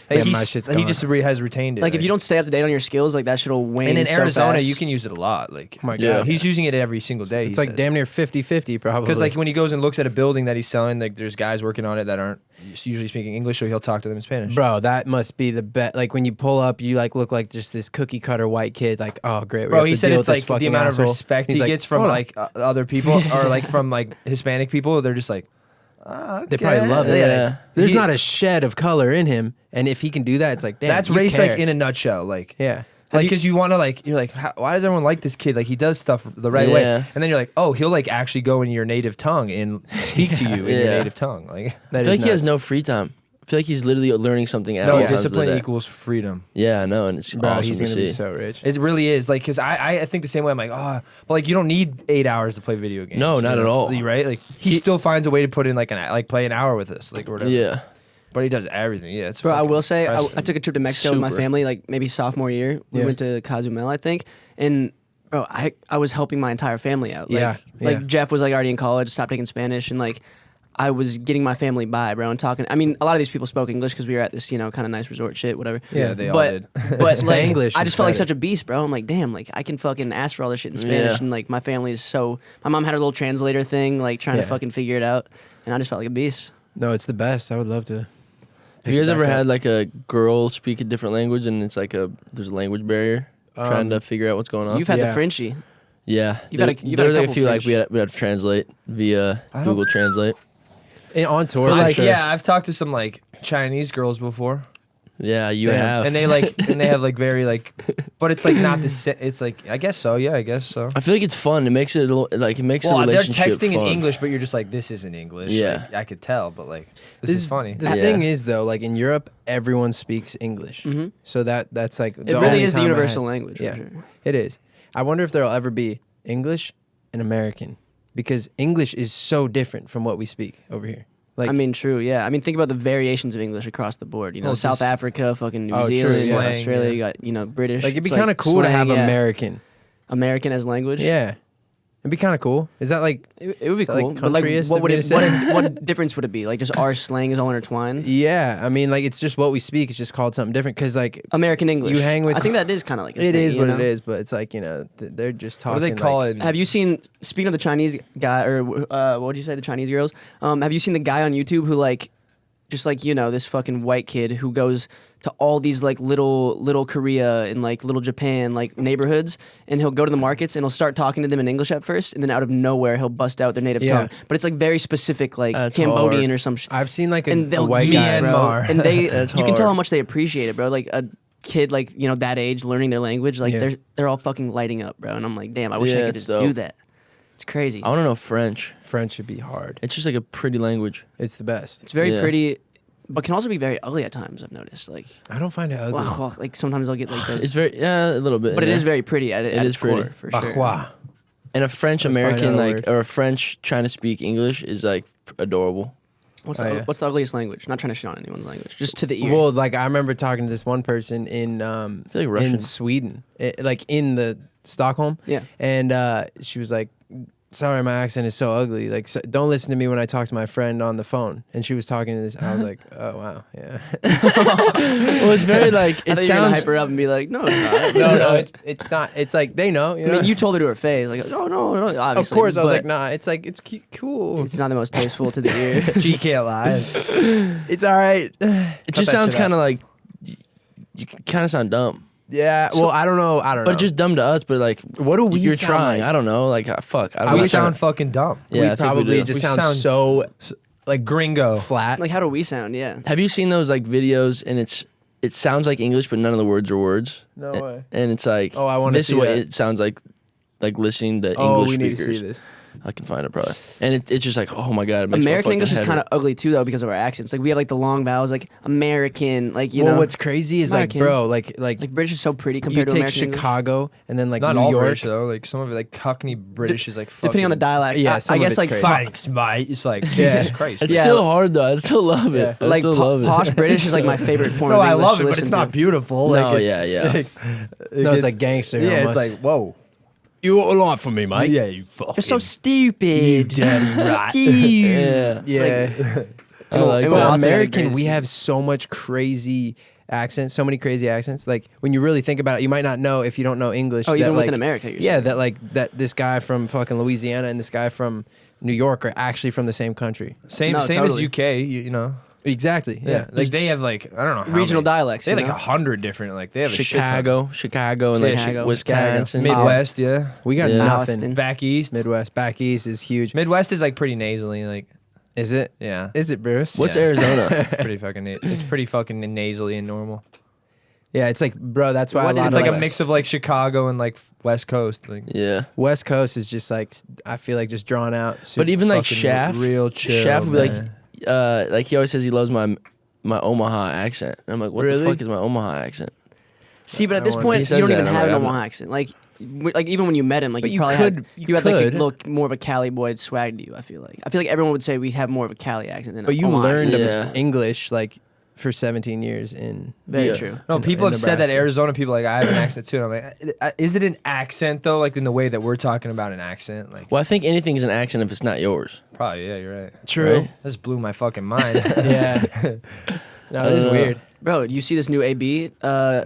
Yeah, he's- my shit's he gone. just has retained it. Like if you don't stay up to date on your skills, like that shit'll wane. and in so Arizona, fast. you can use it a lot. Like, Oh my Yeah. God. he's using it every single day. It's like damn near 50-50 probably. because like when he goes and looks at a building that he's selling, like there's guys working on it that aren't usually speaking English, so he'll talk to them in Spanish. Bro, that must be the best. Like when you pull up, you like look like just this cookie cutter white kid. Like, oh great, we Bro, have he to said deal it's with this like the fucking amount asshole. of respect He's he like, gets from "Hold on." like other people or like from like Hispanic people. They're just like, They probably love it. Yeah. There's He- not a shed of color in him, and if he can do that, it's like damn. That's you race care. like in a nutshell. Like, Yeah. like because you want to like you're like, why does everyone like this kid? Like he does stuff the right way, Yeah. and then you're like, oh, he'll like actually go in your native tongue and speak to you in your Yeah. native tongue. Like, I feel like he has no free time. I feel like he's literally learning something at all no, times of the discipline day. equals freedom. Yeah, I know, and it's Bro, awesome he's to gonna be see. so rich. It really is. Like, because I think the same way. I'm like, but like you don't need 8 hours to play video games. No, you not know? at all. Right? Like he still finds a way to put in like play an hour with us, like or whatever. Yeah. But he does everything. Yeah, it's. Bro, I fucking will say, I impressive. took a trip to Mexico with my Super. family, like maybe sophomore year. We Yeah. went to Cozumel, I think, and bro, I was helping my entire family out. Like, Yeah, like yeah. Jeff was like already in college, stopped taking Spanish, and like I was getting my family by, bro, and talking. I mean, a lot of these people spoke English because we were at this, kind of nice resort shit, whatever. Yeah, they all but, did. But like, Spanglish I is just felt like better. such a beast, bro. I'm like, damn, like I can fucking ask for all this shit in Spanish, Yeah. and like my family is so. My mom had her little translator thing, like trying Yeah. to fucking figure it out, and I just felt like a beast. No, it's the best. I would love to. Have you guys ever back up. had like a girl speak a different language and it's like there's a language barrier trying to figure out what's going on? You've had Yeah. the Frenchie. Yeah. You've had a- you've had a There's like a couple few like French. we had to translate via Google Translate. On tour, But for like, sure. yeah, I've talked to some like Chinese girls before, Yeah, you Damn. have. and they have like very like, but it's like not the same. It's like I guess so. Yeah, I guess so. I feel like it's fun. It makes it a little, like it makes the Well, they're relationship texting in fun. English, but you're just like, this isn't English. Yeah. Like, I could tell, but like, this is funny. The Yeah. thing is, though, like in Europe, everyone speaks English, Mhm. so that's like It the really only is the time I universal had- language. Yeah, For sure. it is. I wonder if there'll ever be English and American, because English is so different from what we speak over here. Like, I mean, true, yeah. I mean, think about the variations of English across the board. You know, Well, South just- Africa, fucking New Oh, true, Zealand, yeah. you got Slang, Australia, yeah. you got, British. like it'd be It's kind of cool to have slang, yeah. American. American as language. Yeah, it'd be kind of cool. Is that like? It would be Is that, like, cool. But like, countryist what of would me it? to say? What difference would it be? Like, just our slang is all intertwined. Yeah, I mean, like it's just what we speak. It's just called something different because like American English. You hang with- I think that is kind of like. A it thing, is you what know? it is, but it's like they're just What talking. do they call like, it? Have you seen? Speaking of the Chinese guy, or what would you say, the Chinese girls? Have you seen the guy on YouTube who like, just like this fucking white kid who goes to all these like little Korea and like little Japan like neighborhoods, and he'll go to the markets and he'll start talking to them in English at first, and then out of nowhere he'll bust out their native tongue. But it's like very specific, like That's Cambodian hard. or some shit. I've seen like And a they'll white guy. bro, Myanmar. and they That's you can tell how hard. much they appreciate it, bro. Like a kid like that age learning their language, like Yeah. they're all fucking lighting up, bro. And I'm like, damn, I wish Yeah, I could it's just do dope. that. It's crazy. I want to know French. French should be hard. It's just like a pretty language. It's the best. It's very Yeah. pretty, but can also be very ugly at times. I've noticed, like, I don't find it ugly. like sometimes I'll get like those. It's very a little bit. but it yeah. is very pretty at It at is its core, pretty. for sure. Bahua. And a French That's probably American not a like word. or a French trying to speak English is like adorable. What's Oh, the, yeah. what's the ugliest language? Not trying to shit on anyone's language, just to the ear. Well, like I remember talking to this one person in I feel like Russian. in Sweden, like in the Stockholm. Yeah. And she was like, "Sorry, my accent is so ugly. Like, don't listen to me when I talk to my friend on the phone." And she was talking to this. I was like, "Oh wow, yeah." Well, it's very like I it thought you were gonna sounds. hype her up and be like, no, it's not. no, it's not. It's like they know. You I know? mean, you told her to her face, like, oh no, of obviously. course, I was but like, "Nah, it's like it's cool. it's not the most tasteful to the ear. G can't lie. It's all right." It just that sounds shit out. kind of like you kind of sound dumb. Yeah. Well, I don't know. But just dumb to us. But like, What do we You're sound trying. like? I don't know. Like, fuck. I don't We know. sound fucking dumb. Yeah, I we think probably do. just We sound sound- so Like gringo. flat. Like, how do we sound? Yeah. Have you seen those like videos and it sounds like English, but none of the words are words. No A- way. And it's like, Oh, I wanna this see is what that. it sounds like listening to Oh, English we need speakers. to see this. I can find it probably. And it's just like, oh my god, it makes my American fucking English is head kind of hurt. ugly too, though, because of our accents. Like, we have like the long vowels, like American, like you Well, know. what's crazy is like, American. bro, like Like British is so pretty you compared to take American English. Chicago and then like Not New all York. British though. Like some of it, like Cockney British is like fucking. Depending on the dialect. Yeah, I some of guess it's like crazy. Thanks, mate. It's like Jesus Christ. It's Yeah. still hard though. I still love it. I like still love it. posh British is like my favorite form No, of I English love to it, but listen it's not to. beautiful. No, Like, yeah, yeah. No, it's like gangster. Yeah, almost. it's like whoa. you got a lot for me, mate. Yeah, you fucking. You're so stupid. dirty rat. Steve. Yeah. Yeah. I like Emma that. But Watson had a American, great we scene. have so much crazy accents, so many crazy accents. Like when you really think about it, you might not know if you don't know English. Oh, that, even like, within America, you're yeah, saying. that like that this guy from fucking Louisiana and this guy from New York are actually from the same country. Same No, same totally. as UK. You know. Exactly. Yeah. Like they have like I don't know how Regional many. dialects. They have you like know? 100 different. Like they have a shit ton. Chicago, and like Chicago. Wisconsin. Midwest, yeah. We got Yeah. nothing. Boston. Back east. Midwest, back east is huge. Midwest is like pretty nasally. Like Is it? yeah. Is it, Bruce? What's Yeah. Arizona? pretty fucking. It's pretty fucking nasally and normal. Yeah, it's like, bro. That's why What a lot is It's of like a West. mix of like Chicago and like West Coast. Like Yeah. West Coast is just like I feel like just drawn out. But even like fucking Shaft, real chill, Shaft would be man. like he always says he loves my Omaha accent. And I'm like, what Really? the fuck is my Omaha accent? See, but I at this wonder- point, He you says don't that, even and I'm have an like, I'm Omaha not- accent. Like even when you met him, like But you you probably could- had you had like could. a look more of a Cali boy swag to you. I feel like everyone would say we have more of a Cali accent than. But you Omaha learned accent. Yeah. English like for 17 years in. Very Yeah. true. No, in- people in have said that Nebraska. Arizona people like I have an accent too. And I'm like, is it an accent though? Like in the way that we're talking about an accent? Like Well, I think anything's an accent if it's not yours. probably yeah, you're right. True. Right? This blew my fucking mind. Yeah. No, it is weird. Bro, you see this new AB? I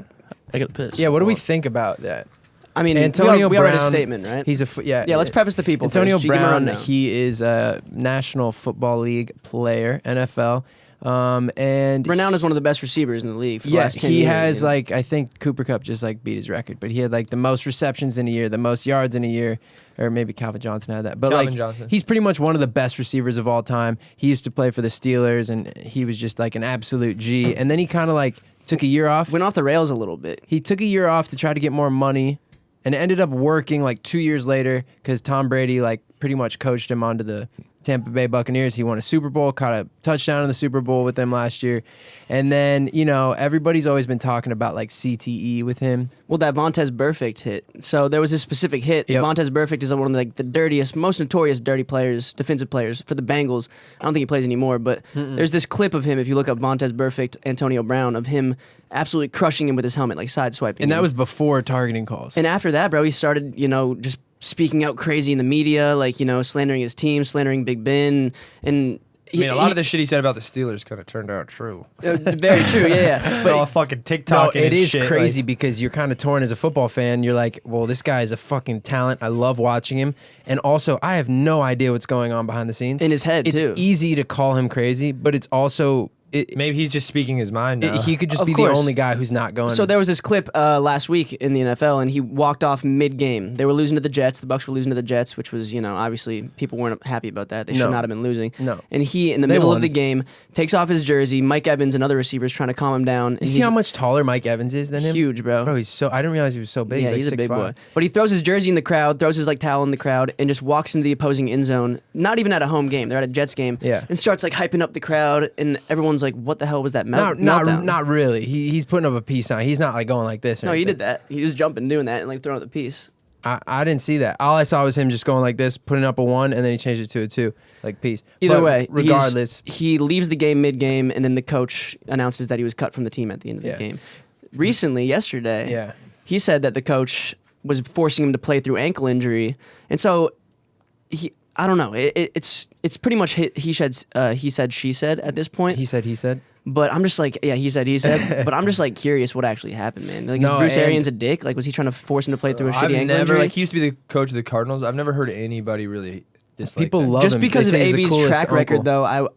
got pissed. Yeah, what do we think about that? I mean, Antonio we already read a Brown, statement, right? He's a yeah, let's preface the people. Antonio first. You give 'em a Brown, rundown. he is a National Football League player, NFL, and Renowned as one of the best receivers in the league for the yeah, last 10 he years. has you know? like I think Cooper Kupp just like beat his record, but he had like the most receptions in a year, the most yards in a year, or maybe Calvin Johnson had that. But Calvin like Johnson. he's pretty much one of the best receivers of all time. He used to play for the Steelers, and he was just like an absolute G. And then he kind of like took a year off. went off the rails a little bit. He took a year off to try to get more money, and it ended up working like 2 years later because Tom Brady like pretty much coached him onto the Tampa Bay Buccaneers. He won a Super Bowl, caught a touchdown in the Super Bowl with them last year. And then, you know, everybody's always been talking about like CTE with him. Well, that Vontaze Burfict hit. So there was this specific hit. Yep. Vontaze Burfict is one of like the dirtiest, most notorious dirty players, defensive players for the Bengals. I don't think he plays anymore, but there's this clip of him, if you look up Vontaze Burfict, Antonio Brown, of him absolutely crushing him with his helmet, like sideswiping And that him. was before targeting calls. And after that, bro, he started, you know, just speaking out crazy in the media, like, you know, slandering his team, slandering Big Ben, and I mean, a lot of the shit he said about the Steelers kind of turned out true. very true, yeah. But all But fucking No, TikTok. it is shit, crazy like- because you're kind of torn as a football fan. You're like, well, this guy is a fucking talent. I love watching him. And also, I have no idea what's going on behind the scenes. in his head It's too. easy to call him crazy, but it's also Maybe he's just speaking his mind now. he could just Of be course. the only guy who's not going. So there was this clip last week in the NFL, and he walked off mid-game. They were losing to the Jets. The Bucs were losing to the Jets, which was, obviously people weren't happy about that. They should No. not have been losing. No. And he, in the They middle won. of the game, takes off his jersey. Mike Evans and other receivers trying to calm him down. And you see he's how much taller Mike Evans is than him? huge, bro. Bro, I didn't realize he was so big. Yeah, he's he's like a big 6'5". boy. But he throws his jersey in the crowd, throws his towel in the crowd, and just walks into the opposing end zone. Not even at a home game; they're at a Jets game. Yeah. And starts hyping up the crowd, and everyone's like, "What the hell was that meltdown?" Not really. He's putting up a peace sign. He's not going like this. Or No, he anything. did that. He was jumping, doing that, and throwing up the piece. I didn't see that. All I saw was him just going like this, putting up a 1, and then he changed it to a 2, like peace. Either But way, regardless, he leaves the game mid-game, and then the coach announces that he was cut from the team at the end of Yeah. the game. Recently, yesterday, yeah. he said that the coach was forcing him to play through ankle injury, and so I don't know. It's pretty much he said, she said at this point. He said. But I'm just he said. But I'm just curious what actually happened, man. Is No, Bruce and- Arians a dick? Was he trying to force him to play through a I've shitty ankle never injury? he used to be the coach of the Cardinals. I've never heard anybody really dislike People that. love Just him. because of They say he's the AB's coolest track record, uncle. though,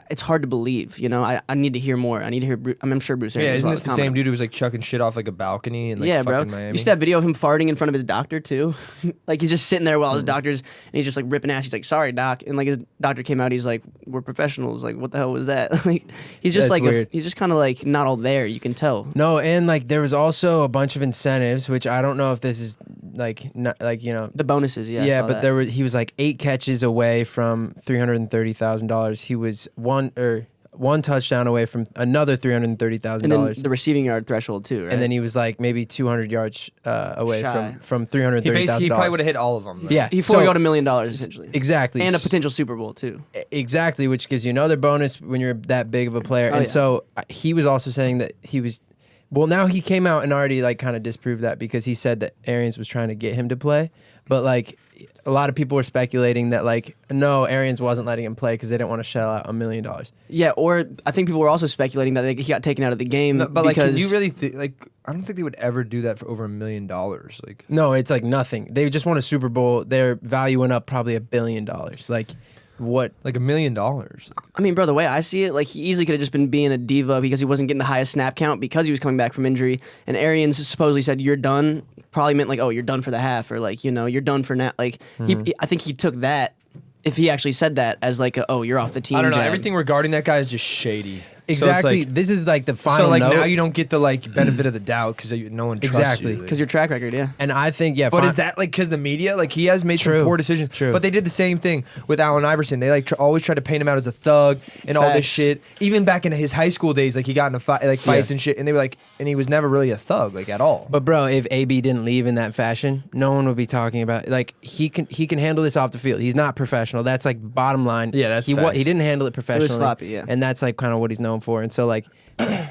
it's hard to believe. I need to hear more. I need to hear. I'm sure Bruce Arians. Yeah, has isn't a lot this of the comment. same dude who was chucking shit off a balcony in Yeah, bro. fucking Miami? You see that video of him farting in front of his doctor too? He's just sitting there while his doctor's, and he's just ripping ass. He's like, "Sorry, doc," and his doctor came out. He's like, "We're professionals. What the hell was that?" He's just That's weird. he's just kind of not all there. You can tell. No, and there was also a bunch of incentives, which I don't know if this is not The bonuses, yeah. I Yeah, saw but that. he was 8 catches away from $330,000. He was one touchdown away from another $330,000. and then the receiving yard threshold too, right? And then he was maybe 200 yards away Shy. from $330,000. he probably would have hit all of them. Yeah, he so- foregoed $1 million essentially, Exactly. and a potential Super Bowl too. Exactly, which gives you another bonus when you're that big of a player. Oh, And yeah. so he was also saying that he was. Well, now he came out and already kind of disproved that because he said that Arians was trying to get him to play, but a lot of people were speculating that no, Arians wasn't letting him play because they didn't want to shell out $1 million. Yeah, or I think people were also speculating that he got taken out of the game No, but because can you really think I don't think they would ever do that for over $1 million. No, it's nothing. They just won a Super Bowl. They're valuing up probably $1 billion. What? $1 million. I mean, bro, the way I see it, he easily could have just been being a diva because he wasn't getting the highest snap count because he was coming back from injury. And Arians supposedly said, "You're done." Probably meant oh, you're done for the half, or you're done for now. I think he took that, if he actually said that, as oh, you're off the team. I don't know. jab. Everything regarding that guy is just shady. Exactly. So This is the final note. now you don't get the benefit of the doubt because no one trusts Exactly. you. because your track record, yeah. And I think, yeah. But is that because the media? He has made True. some poor decisions. True. But they did the same thing with Allen Iverson. They always tried to paint him out as a thug and all this Facts. shit. Even back in his high school days, he got into fights Yeah. and shit. And they were and he was never really a thug at all. But bro, if AB didn't leave in that fashion, no one would be talking about he can handle this off the field. He's not professional. That's bottom line. Yeah, that's he facts. he didn't handle it professionally. sloppy, yeah. And that's kind of what he's known for. And so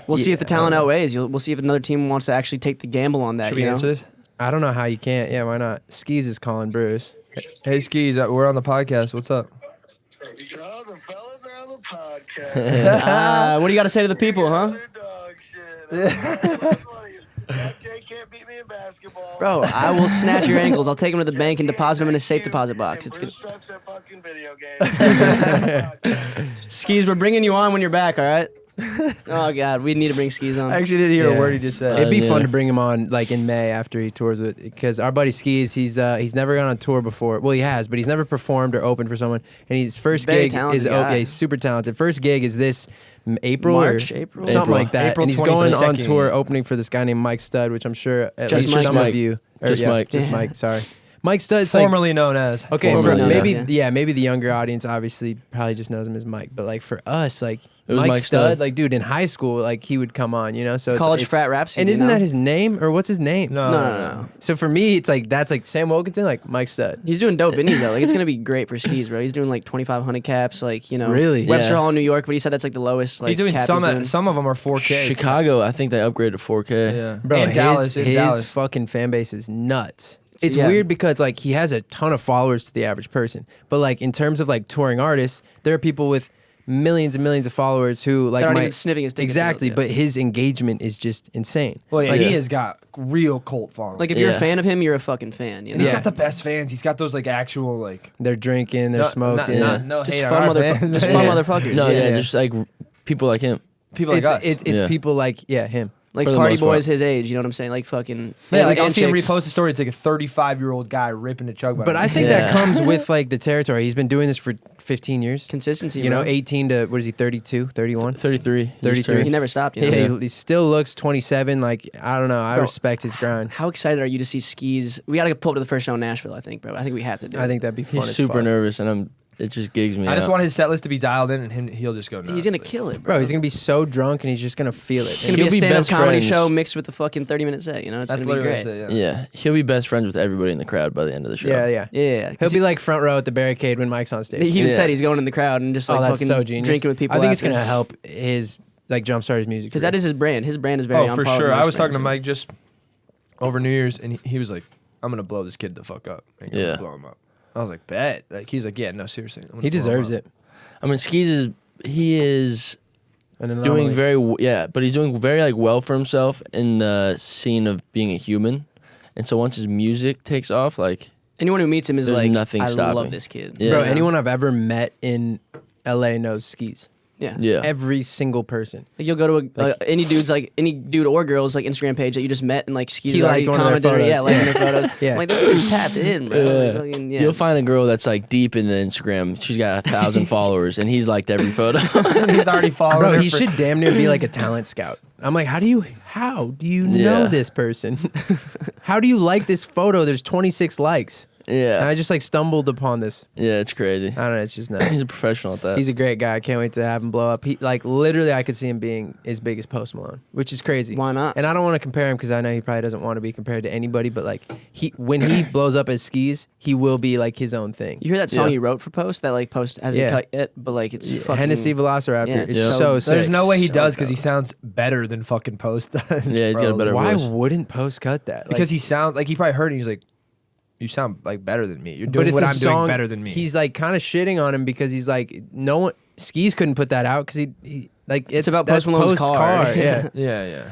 We'll see if the talent I don't know. outweighs. We'll see if another team wants to actually take the gamble on that. Should we answer this? I don't know how you can't. Yeah, why not? Skis is calling Bruce. Hey, Skis, we're on the podcast. What's up? Oh, the fellas are on the podcast. What do you got to say to the people, huh? They're dog shit. Jay can't beat me in basketball. Bro, I will snatch your ankles. I'll take them to the bank and deposit them in a safe deposit box. It's good. Bruce sucks at fucking video games. Skis, we're bringing you on when you're back, all right? Oh, God, we need to bring Skis on. I actually didn't hear Yeah. a word he just said. It'd be yeah. fun to bring him on in May after he tours with, because our buddy Skis, he's never gone on tour before. Well, he has, but he's never performed or opened for someone. And his first Very gig talented is guy. okay, he's super talented. First gig is this April March, or April? something April. like that. April and he's going on 22nd. tour opening for this guy named Mike Stud, which I'm sure at Just least Mike. some Mike. of you, Just Mike. just Yeah. Mike. Sorry, Mike Stud's Formerly known as. okay. For Formerly known maybe as, maybe the younger audience obviously probably just knows him as Mike, but for us was Mike Mike Stud, Stud. dude, in high school, he would come on, so College frat rap scene. And isn't you know? that his name, or what's his name? No. So for me, it's that's Sam Wilkinson, Mike Stud. He's doing dope videos, though. It's going to be great for Skis, bro. He's doing 2,500 caps, Really? Webster Yeah. Hall in New York, but he said that's the lowest, He's doing cap some. he's doing. Some of them are 4K. Chicago, I think they upgraded to 4K. Yeah. Bro, and his, Dallas. his Dallas. fucking fan base is nuts. It's Yeah. weird because he has a ton of followers to the average person, but in terms of touring artists, there are people with millions and millions of followers who That aren't might even sniffing his ticket exactly, sales, but his engagement is just insane. Well, yeah, Like- he has got real cult following. if you're a Yeah. fan of him, you're a fucking fan. You and know? he's Yeah. got the best fans. He's got those They're drinking, they're smoking. Yeah. No Just hate on fun our fans. motherfuckers. Just fun Yeah. motherfuckers. No, yeah, Yeah. just people like him. People like us. It's Yeah. people like him. Like For the party most part. boys his age, you know what I'm saying? Like fucking Yeah, like I'll and see him chicks. repost a story. It's like a 35-year-old guy ripping a chug bar. But I think Yeah. that comes with like the territory. He's been doing this for 15 years. Consistency, You know, bro. 18 to what is he? 32, 31. 33. 33. He never stopped. You know? Yeah, he still looks 27. Like I don't know. I Bro, respect his grind. How excited are you to see Skis? We got to pull up to the first show in Nashville, I think, bro. I think we have to do it. I think that'd be fun. He's as super fuck. nervous, and it just gigs me I just out. want his set list to be dialed in, and he'll just go nuts. He's going to Like, kill it, bro. Bro, he's gonna be so drunk and he's just gonna feel it. It's going to be He'll a be stand-up best comedy friends. show mixed with the fucking 30-minute set, you know? It's That's going to be literally great. what I said, Yeah, he'll be best friends with everybody in the crowd by the end of the show. Yeah, yeah. Yeah. He'll be like front row at the barricade when Mike's on stage. He even Yeah. said he's going in the crowd and just like Oh, that's fucking so genius. drinking with people. I think it's after. gonna help his like jumpstart his music. Because that is his brand. His brand is very Oh, on for par with sure. I most was talking to brands. Mike just over New Year's, and he was like, "I'm gonna blow this kid the fuck up. I'm gonna Yeah. blow him up." I was like, "Bet." Like he's like, "Yeah, no, seriously." I'm gonna he blow him deserves up." it. I mean, Skis is An doing anomaly. but he's doing very like well for himself in the scene of being a human. And so once his music takes off, like Anyone who meets him is There's like, nothing I stopping. love this kid. Yeah. Bro, anyone I've ever met in LA knows Skis. Yeah. yeah, Every single person. Like you'll go to Like- any dude or girl's like Instagram page that you just met and like Skis He already liked one of their commented or, yeah, photos. liking their photos. Yeah. I'm like this dude's tapped in, bro. Like, fucking, yeah. You'll find a girl that's like deep in the Instagram. She's got 1,000 followers, and he's liked every photo. He's already following Bro, her he for- should damn near be like a talent scout. I'm like, how do you know Yeah. this person? How do you like this photo? There's 26 likes. And yeah, I just like stumbled upon this. yeah, it's crazy. I don't know, it's just He's nice. a professional at that. He's a great guy. I can't wait to have him blow up. He like literally I could see him being as big as Post Malone, which is crazy. Why not? And I don't want to compare him because I know he probably doesn't want to be compared to anybody, but like when he blows up as Skis, he will be like his own thing. You hear that song Yeah. he wrote for Post that like Post hasn't Yeah. cut yet, but like it's fucking Hennessy Velociraptor. Yeah, it's it's so sick. There's no way he So does because he dope. sounds better than fucking Post does. Yeah, he's got a bro. better Why voice. wouldn't Post cut that? Because he sounds like he probably heard it. And he's like, "You sound like better than me. You're but doing it's what a I'm song, doing better than me." He's like kind of shitting on him because he's like no one Skis couldn't put that out because he like it's about that's Post Malone's Post's car. Yeah. yeah.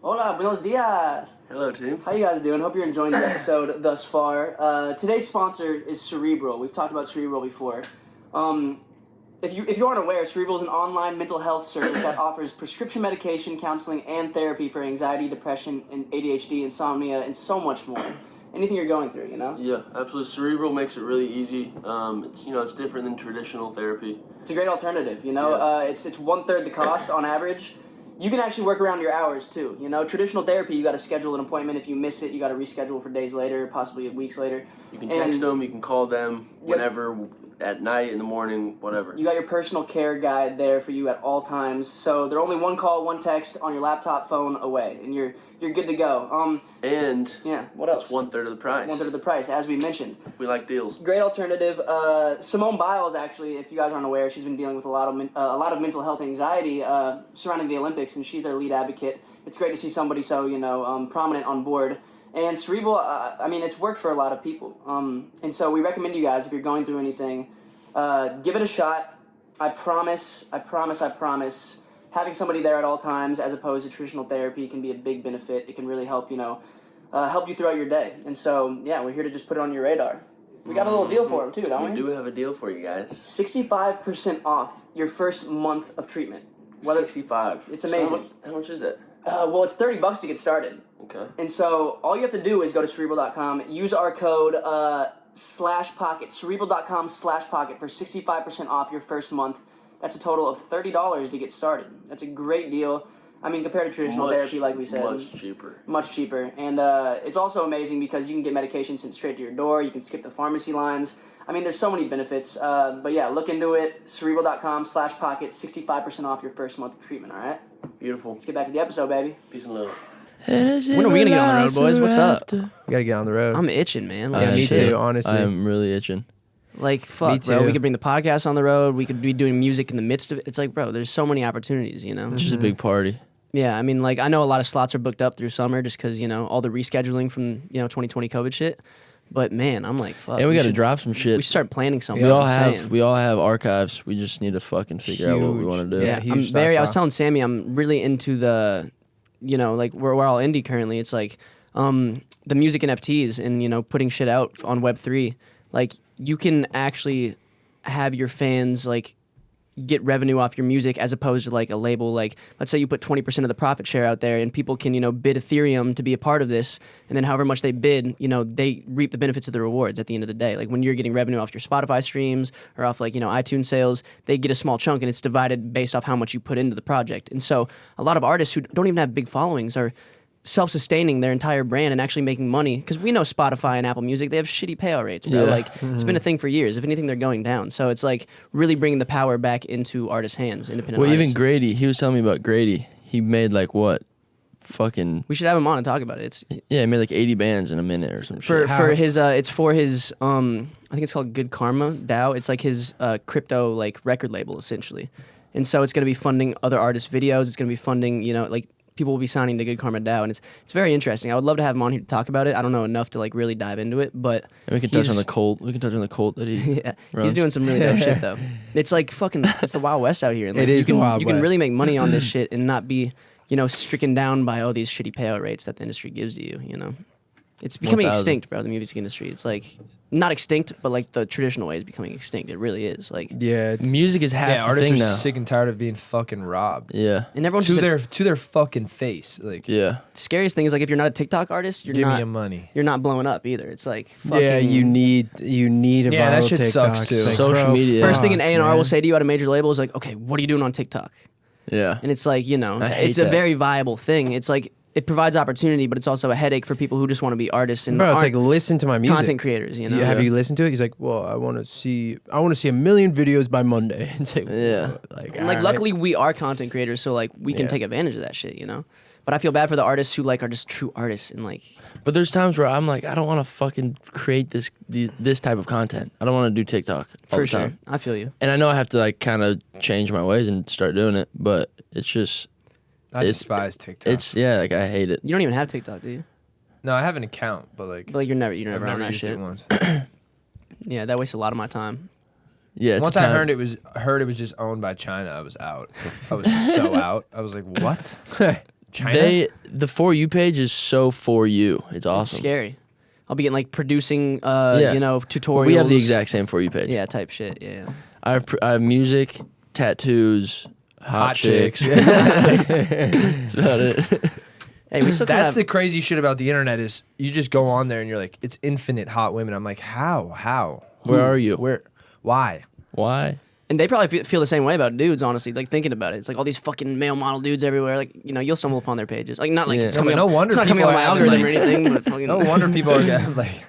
Hola, buenos dias. Hello, team. How you guys doing? Hope you're enjoying the episode thus far. Today's sponsor is Cerebral. We've talked about Cerebral before. If you aren't aware, Cerebral is an online mental health service that offers prescription medication, counseling, and therapy for anxiety, depression, and ADHD, insomnia, and so much more. Anything you're going through, you know? Yeah, absolutely. Cerebral makes it really easy. It's different than traditional therapy. It's a great alternative, you know? Yeah. It's 1/3 the cost on average. You can actually work around your hours too, you know? Traditional therapy, you got to schedule an appointment. If you miss it, you got to reschedule for days later, possibly weeks later. You can text And- them, you can call them whenever, at night, in the morning, whatever. You got your personal care guide there for you at all times. So they're only one call, one text on your laptop, phone away, and you're good to go. And Yeah. What else? it's 1/3 of the price. 1/3 of the price, as we mentioned. We like deals. Great alternative. Simone Biles, actually, if you guys aren't aware, she's been dealing with a lot of mental health anxiety surrounding the Olympics, and she's their lead advocate. It's great to see somebody so prominent on board. And Cerebral, it's worked for a lot of people. And so we recommend you guys, if you're going through anything, give it a shot. I promise. Having somebody there at all times, as opposed to traditional therapy, can be a big benefit. It can really help, help you throughout your day. And so, yeah, we're here to just put it on your radar. We got a little deal for them too, don't We we? do have a deal for you guys. 65% off your first month of treatment. 65. It's So amazing. how much is that? Well, it's $30 to get started. Okay. And so all you have to do is go to Cerebral.com, use our code /pocket, Cerebral.com /pocket for 65% off your first month. That's a total of $30 to get started. That's a great deal. I mean, compared to traditional therapy, like we said. Much cheaper. Much cheaper. And it's also amazing because you can get medication sent straight to your door. You can skip the pharmacy lines. I mean, there's so many benefits. But yeah, look into it. Cerebral.com /pocket, 65% off your first month of treatment, all right? Beautiful. Let's get back to the episode, baby. Peace and love. When are we gonna get on the road, boys? What's up? We gotta get on the road. I'm itching, man. Yeah, Like, me shit. too, honestly. I'm really itching. Like, fuck, Me bro. too. We could bring the podcast on the road. We could be doing music in the midst of it. It's like, bro, there's so many opportunities, you know? It's just a big party. Yeah, I mean, like, I know a lot of slots are booked up through summer just because, all the rescheduling from, 2020 COVID shit. But, man, I'm like, fuck. And we got to should- drop some shit. We should start planning something. We all I'm have saying. archives. We just need to fucking figure out what we Huge. want to do. Yeah, I'm huge I was stockpile. telling Sammy, I'm really into the, like, we're all indie currently. It's like the music NFTs and, putting shit out on Web3. Like, you can actually have your fans, like, get revenue off your music as opposed to like a label. Like, let's say you put 20% of the profit share out there and people can, bid Ethereum to be a part of this. And then however much they bid, they reap the benefits of the rewards at the end of the day. Like when you're getting revenue off your Spotify streams or off like, iTunes sales, they get a small chunk and it's divided based off how much you put into the project. And so a lot of artists who don't even have big followings are self-sustaining their entire brand and actually making money, because we know Spotify and Apple Music, they have shitty payout rates, bro. Yeah. Like it's been a thing for years. If anything, they're going down. So it's like really bringing the power back into artists' hands, independent Well, even artists. Grady, he was telling me about Grady. He made like what? Fucking We should have him on and talk about it. It's yeah, he made like 80 bands in a minute or some for shit. his it's for his I think it's called Good Karma DAO. It's like his crypto like record label essentially. And so it's going to be funding other artists' videos. It's going to be funding, like people will be signing to Good Karma DAO, and it's very interesting. I would love to have him on here to talk about it. I don't know enough to like really dive into it, but And we can touch on the cult. We can touch on the cult that he yeah, runs. he's doing some really dope shit though. It's like fucking, it's the Wild West out here. And, like, It is you can, the Wild You can West. really make money on this shit and not be, stricken down by these shitty payout rates that the industry gives to you. It's becoming 1,000. extinct, bro. The music industry. It's like not extinct, but like the traditional way is becoming extinct. It really is. Like, Yeah, it's, Music is half Yeah, the artists thing are now. sick and tired of being fucking robbed. Yeah, and everyone's To just their fucking face. Like, yeah. scariest thing is like if you're not a TikTok artist, you're give me not your money. you're not blowing up either. It's like fucking, yeah. You need a Yeah, that viral shit TikTok. sucks, too. It's like, Social bro, media. First thing an fuck, A&R will man. say to you at a major label is like, okay, what are you doing on TikTok? Yeah. And it's like, I hate it's a that. very viable thing. It's like it provides opportunity, but it's also a headache for people who just want to be artists and Bro, it's aren't like listen to my music. content creators. Have you listened to it? He's like, well, I want to see a million videos by Monday. It's like, Yeah. like, And like, all right. luckily, we are content creators, so like we can Yeah. take advantage of that shit, But I feel bad for the artists who like are just true artists and like But there's times where I'm like, I don't want to fucking create this type of content. I don't want to do TikTok all for the sure. time. I feel you. And I know I have to like kind of change my ways and start doing it, but it's just I It's- despise TikTok. it's like I hate it. You don't even have TikTok, do you? No, I have an account, but like, But like you're never I've on never that used shit. it once. Yeah, that wastes a lot of my time. Yeah. It's Once a I time- heard it was just owned by China, I was out. I was so out. I was like, what? China? The For You page is so for you. It's It's awesome. scary. I'll be getting like producing, Yeah. tutorials. We have the exact same For You page. Yeah, type shit. Yeah. I have music, tattoos, hot chicks. chicks. That's about it. Hey, we still kind That's of the crazy shit about the internet is you just go on there and you're like, it's infinite hot women. I'm like, how? Where are you? Where? Why? Why? And they probably feel the same way about dudes, honestly. Like thinking about it, it's like all these fucking male model dudes everywhere. Like you'll stumble upon their pages. Like not like Yeah. it's No, coming but up. no wonder it's not coming people up my are having, algorithm or like- anything. But fucking No wonder people are getting like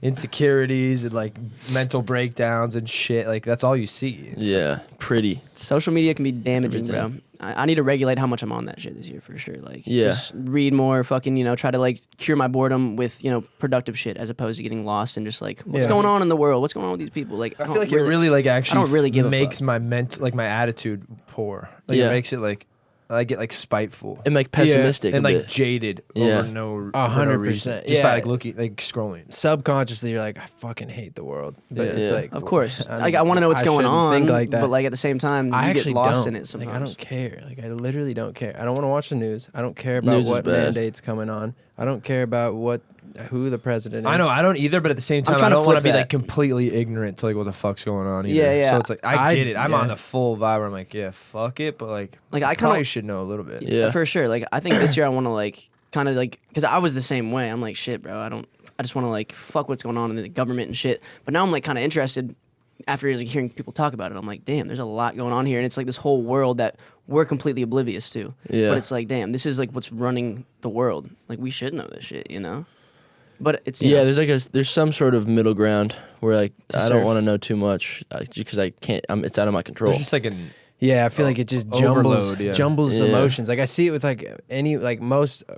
insecurities and like mental breakdowns and shit. Like that's all you see. It's Yeah, pretty. social media can be damaging, bro. Everything. I need to regulate how much I'm on that shit this year for sure. Like, Yeah. just read more, fucking, try to like cure my boredom with, productive shit as opposed to getting lost and just like, what's Yeah. going on in the world? What's going on with these people? Like, I feel like it really like actually don't really give a makes fuck. my my attitude poor. Like Yeah. it makes it like I get like spiteful And like pessimistic and a like bit. jaded Yeah. over no 100%. reason. Just by Yeah. like looking like scrolling. Subconsciously, you're like, I fucking hate the world. But Yeah. it's Yeah. like, Of course. I Like, I want to know what's going shouldn't on. Think like that. But like at the same time, I you actually get lost don't. in it sometimes. Like, I don't care. Like, I literally don't care. I don't want to watch the news. I don't care about News is what bad. mandate's coming on. I don't care about who the president is. I know I don't either, but at the same time, I trying to don't want to flip be like that. completely ignorant to like what the fuck's going on. Either. Yeah, yeah. So it's like I get it. I'm yeah. on the full vibe. Where I'm like, yeah, fuck it, but like Like, I probably kinda- should know a little bit. Yeah. For sure. Like, I think this year I want to like kind of like, because I was the same way. I'm like, shit, bro. I just want to like fuck what's going on in the government and shit. But now I'm like kind of interested after like hearing people talk about it. I'm like, damn, there's a lot going on here, and it's like this whole world that we're completely oblivious to. Yeah. But it's like, damn, this is like what's running the world. Like, we should know this shit. But it's Yeah, there's some sort of middle ground where like I surf. don't want to know too much because I can't. It's out of my control. There's just like an Yeah, I feel like it just jumbles overload, yeah. jumbles Yeah. emotions. Like I see it with like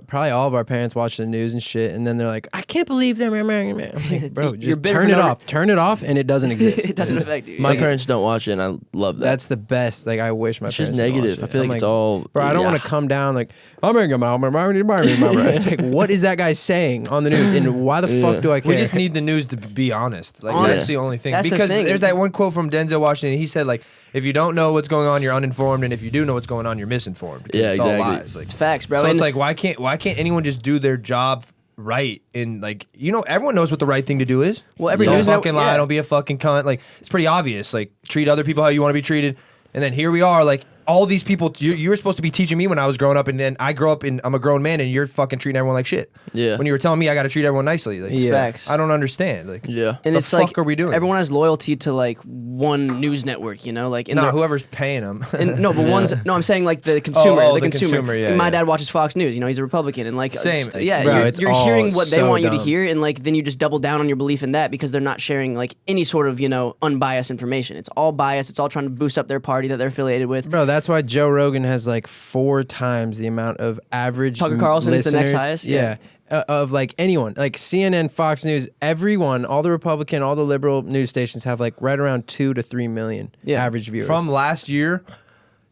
probably all of our parents watch the news and shit, and then they're like, I can't believe them. I'm like, bro, You're just bitter turn for it no off. Turn it off, and it doesn't exist. it doesn't affect you. My Like, parents don't watch it, and I love that. That's the best. Like I wish my It's parents just didn't watch negative. it. I feel like I'm it's all. Bro, I don't yeah. want to come down like I'm gonna It's like, what is that guy saying on the news, and why the Yeah. fuck do I care? We just need the news to be honest. Like Honest. that's the only thing. That's the Because thing. there's that one quote from Denzel Washington. He said like, if you don't know what's going on, you're uninformed, and if you do know what's going on, you're misinformed. Because Yeah, it's all exactly. lies. Like, it's facts, bro. so And it's like why can't anyone just do their job right? And like everyone knows what the right thing to do is. Well, every don't news fucking network- lie. yeah. Don't be a fucking cunt. Like it's pretty obvious. Like treat other people how you want to be treated. And then here we are, like, all these people, you were supposed to be teaching me when I was growing up, and then I grow up and I'm a grown man, and you're fucking treating everyone like shit. Yeah. When you were telling me I got to treat everyone nicely. Like, Facts. I don't understand. Like, Yeah. And the it's fuck like are we doing? everyone has loyalty to like one news network, you know, like in No, their- whoever's paying them. and, no, but one's no. I'm saying like the consumer, oh, the the consumer. consumer, yeah, And my yeah. dad watches Fox News. You know, he's a Republican, and like Same. yeah, Bro, you're, it's you're all hearing what they so want you to dumb. hear, and like then you just double down on your belief in that because they're not sharing like any sort of unbiased information. It's all biased. It's all trying to boost up their party that they're affiliated with. Bro, that's why Joe Rogan has like 4 times the amount of average Tucker Carlson is the next listeners. highest? Yeah. Of like anyone, like CNN, Fox News, everyone, all the Republican, all the liberal news stations have like right around 2 to 3 million average viewers. From last year,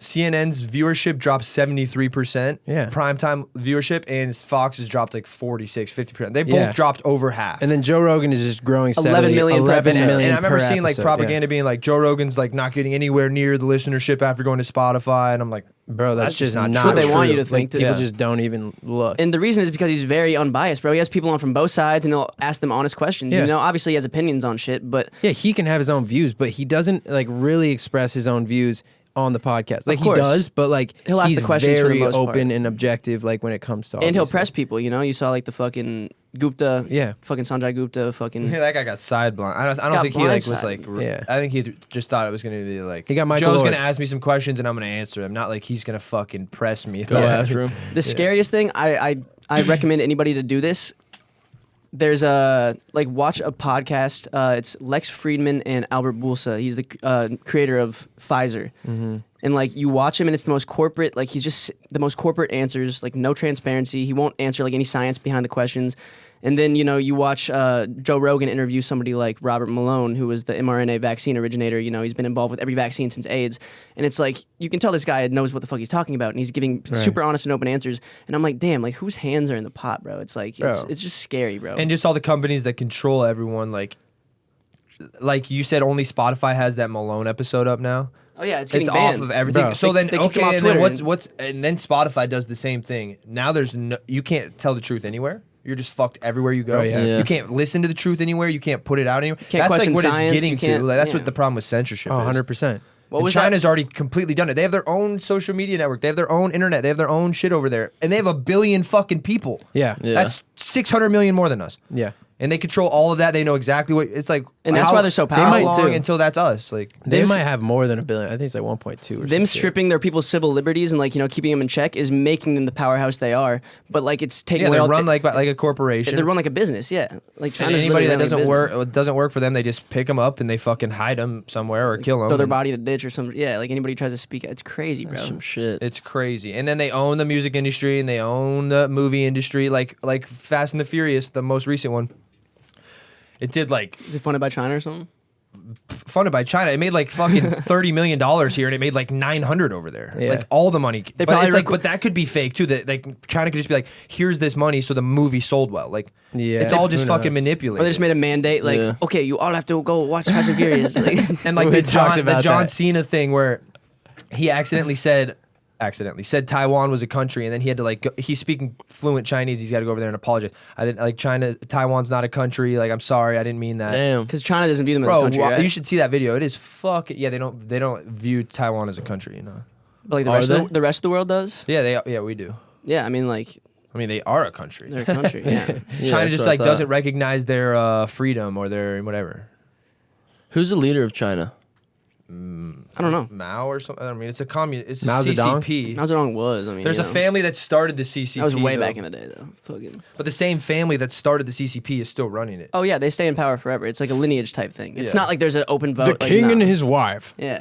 CNN's viewership dropped 73%. Yeah. Primetime viewership, and Fox has dropped like 46, 50%. They both Yeah. dropped over half. and then Joe Rogan is just growing 11 steadily. million per episode. And I remember per seeing like episode, propaganda being like, Joe Rogan's like not getting anywhere near the listenership after going to Spotify. And I'm like, Bro, that's just just not not true. That's what they want you true. to think, Like, too. people Yeah. just don't even look. And the reason is because he's very unbiased, bro. He has people on from both sides, and he'll ask them honest questions. Yeah. You know, obviously he has opinions on shit, but yeah, he can have his own views, but he doesn't like really express his own views on the podcast. Like he course. does, but like He'll ask he's the questions for the very most part. open and objective, like when it comes to all and he'll these press things. people. You know, you saw like the fucking Gupta, Yeah. fucking Sanjay Gupta, fucking. that guy got sideblind. I don't Got think he like was blindsided. like. Yeah. I think he just thought it was gonna be like. He got Michael Joe's Lord. gonna ask me some questions and I'm gonna answer them. Not like he's gonna fucking press me. Go after him. The scariest thing, I recommend anybody to do this. There's watch a podcast. It's Lex Friedman and Albert Bulsa. He's the creator of Pfizer. And like you watch him, and it's the most corporate. Like he's just the most corporate answers. Like no transparency. He won't answer like any science behind the questions. And then you watch Joe Rogan interview somebody like Robert Malone, who was the mRNA vaccine originator. You know, he's been involved with every vaccine since AIDS, and it's like you can tell this guy knows what the fuck he's talking about, and he's giving super honest and open answers. And I'm like, damn, like whose hands are in the pot, bro? It's like it's just scary, bro. And just all the companies that control everyone, like you said, only Spotify has that Malone episode up now. oh yeah, it's getting It's banned. off of everything. Bro. So They then, kick him okay, off and then Twitter and then Spotify does the same thing. Now there's you can't tell the truth anywhere. You're just fucked everywhere you go. Oh, yeah. Yeah. You can't listen to the truth anywhere. You can't put it out anywhere. Can't That's question like what science, it's getting you can't- to. Like, that's yeah. what the problem with censorship Oh, is. 100%. What And was that? China's already completely done it. They have their own social media network. They have their own internet. They have their own shit over there. And they have 1 billion fucking people. Yeah. Yeah. That's 600 million more than us. Yeah. And they control all of that. They know exactly what it's like. And that's why they're so How powerful, long too. until that's us? Like They There's- might have more than 1 billion. I think it's like 1.2 or them some shit. stripping their people's civil liberties and keeping them in check is making them the powerhouse they are. But like it's taking yeah, away they all run like a corporation. they run like a business, yeah. Like And China's anybody that literally running a doesn't work for them, they just pick them up and they fucking hide them somewhere or kill them. throw their body in a ditch or something. Yeah, like anybody who tries to speak out, it's crazy, bro. Some shit. It's crazy. And then they own the music industry and they own the movie industry, like Fast and the Furious, the most recent one. It did like Is it funded by China or something? funded by China. It made like fucking $30 million here, and it made like 900 over there. Yeah. Like all the money. But probably it's like, but that could be fake too. That like China could just be like, here's this money, so the movie sold well. Like, Yeah. it's all just Who fucking knows? manipulated. Or they just made a mandate, like, Yeah. okay, you all have to go watch Fast and Furious. Like, And like We the talked John about that. Cena thing where he accidentally said Taiwan was a country, and then he had to like he's speaking fluent Chinese. He's got to go over there and apologize. I didn't like Taiwan's not a country. Like, I'm sorry, I didn't mean that. Damn. because China doesn't view them as a Bro, country, right? you should see that video. It is fucking yeah. They don't view Taiwan as a country. You know. But like Are they? the rest of the world does. Yeah, we do. Yeah, I mean, like I mean, they are a country. they're a country. Yeah. Yeah, China that's just what I like thought. doesn't recognize their freedom or their whatever. Who's the leader of China? I don't know. Mao or something. I mean, it's a communist. It's a Mao Zedong? CCP. Mao Zedong was. I mean, There's you a know. family that started the CCP. That was way though. back in the day, though. Fucking. But the same family that started the CCP is still running it. Oh yeah, they stay in power forever. It's like a lineage type thing. It's Yeah. not like there's an open vote. The like, king nah. and his wife. Yeah,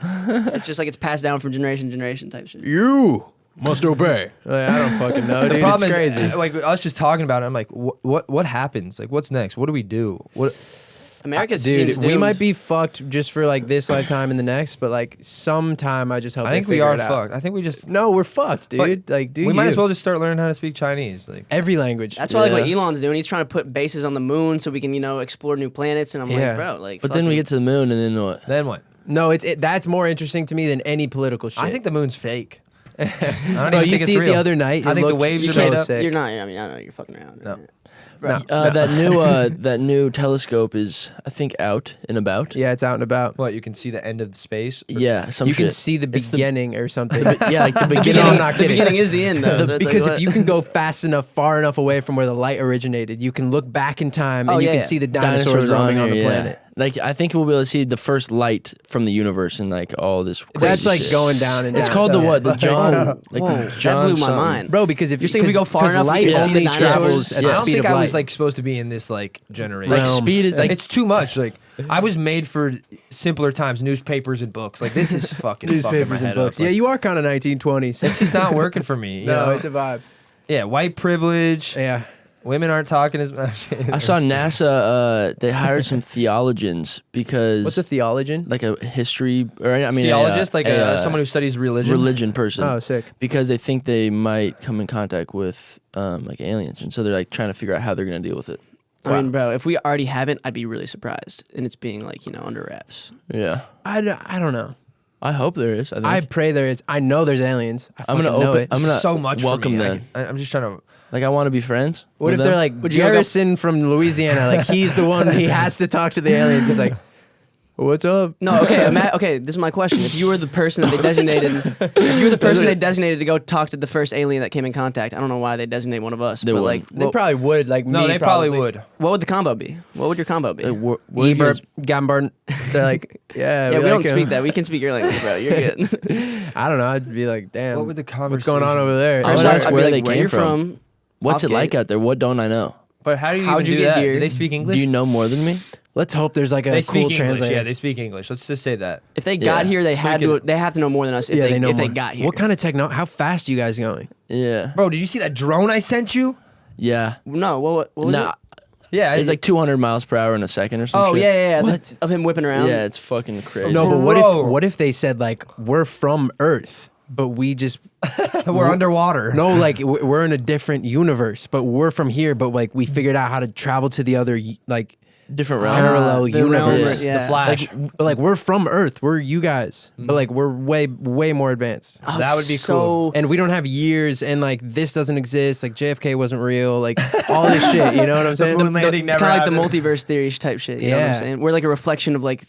it's just like it's passed down from generation to generation type shit. You must obey. Like, I don't fucking know, The dude. problem It's is, crazy. like us just talking about it, I'm like, what happens? Like, what's next? What do we do? What? America Dude, seems we doomed. might be fucked just for like this lifetime and the next, but like sometime I just hope I they think we figure are it out. fucked. I think we just. No, we're fucked, dude. But like, dude, we might as well just start learning how to speak Chinese. Like, every language. That's why I like what Yeah. Elon's doing. He's trying to put bases on the moon so we can, explore new planets. And I'm Yeah. like, bro, like. But then we fucking- get to the moon, and then what? then what? No, that's more interesting to me than any political shit. I think the moon's fake. I don't Bro, even you think see it's it the real. other night. I It think the looked waves you are so made can't. up. sick. You're not. I mean, I know you're fucking around. No. That new telescope is, I think, out and about. Yeah, it's out and about. What, you can see the end of space? Yeah, some You can shit. see the It's beginning or something. yeah, like the beginning. No, I'm not The kidding. beginning is the end, though. so it's Because like, if you can go fast enough, far enough away from where the light originated, you can look back in time and you can see the dinosaurs roaming on the here, planet. Like, I think we'll be able to see the first light from the universe and like all this. That's crazy like shit. going down and It's down. called the what? The John. Like Whoa, the that John blew my something. mind. Bro, because if You're saying if we go far enough, we light can see the only dinosaurs? travels at Yeah. the I don't speed think of I light. was like supposed to be in this like generation. Like speed. Like It's too much. Like I was made for simpler times, newspapers and books. Like this is fucking fucking my newspapers and head books. up. Like, Yeah, you are kind of 1920s. it's just not working for me. You know? it's a vibe. Yeah, white privilege. Yeah. Women aren't talking as much. I saw NASA. They hired some theologians because What's a theologian? like a history or I mean theologist, like a someone who studies religion. religion person. Oh, sick. Because they think they might come in contact with like aliens, and so they're like trying to figure out how they're gonna deal with it. I mean, bro, if we already haven't, I'd be really surprised. And it's being like, under wraps. Yeah, I don't know. I hope there is. I think. I pray there is. I know there's aliens. I'm gonna fucking know open. it. I'm gonna so much welcome for me. them. I'm just trying to. Like I want to be friends. What with if they're them. like Would you hook up- Garrison from Louisiana? Like he's the one. He has to talk to the aliens. He's like, "What's up?" No, okay, okay. This is my question. If you were the person that they designated, if you were the person they designated to go talk to the first alien that came in contact, I don't know why they designate one of us. They but wouldn't. like, They probably would. Like No, me, they probably would. what would the combo be? What would your combo be? Like, where you Eber, guys- Gambarn. They're like, yeah. yeah, we like don't him." speak that. We can speak your language, bro. You're good. I don't know. I'd be like, damn. What would the What's going on conversation- over there? I First would off, ask I'd be where like, they where came you're from. What's it Okay. like out there? What don't I know? But how do you How'd even you do get that? here? Do they speak English? Do you know more than me? Let's hope there's like a They cool speak English. translator. Yeah, they speak English. Let's just say that. If they got Yeah. here, they So had you to. could- They have to know more than us. If Yeah, they know if they more. got here. What kind of techno? How fast are you guys going? Yeah. Bro, did you see that drone I sent you? Yeah. No, what was Nah. it? Yeah, It's like 200 miles per hour in a second or something. Oh yeah. What? Of him whipping around. Yeah, it's fucking crazy. No, but Bro. what if they said like we're from Earth, but we just we're underwater. no like we're in a different universe, but we're from here, but like we figured out how to travel to the other like different realm. parallel the realm, universe. yeah. The Flash. Like we're from Earth, we're you guys, but like we're way more advanced. Oh, That it's would be so, cool. And we don't have years, and like this doesn't exist. Like JFK wasn't real. Like all this shit. You know what I'm saying? moon landing never kind of like the happened. multiverse theory type shit. You know what I'm Yeah. saying? We're like a reflection of like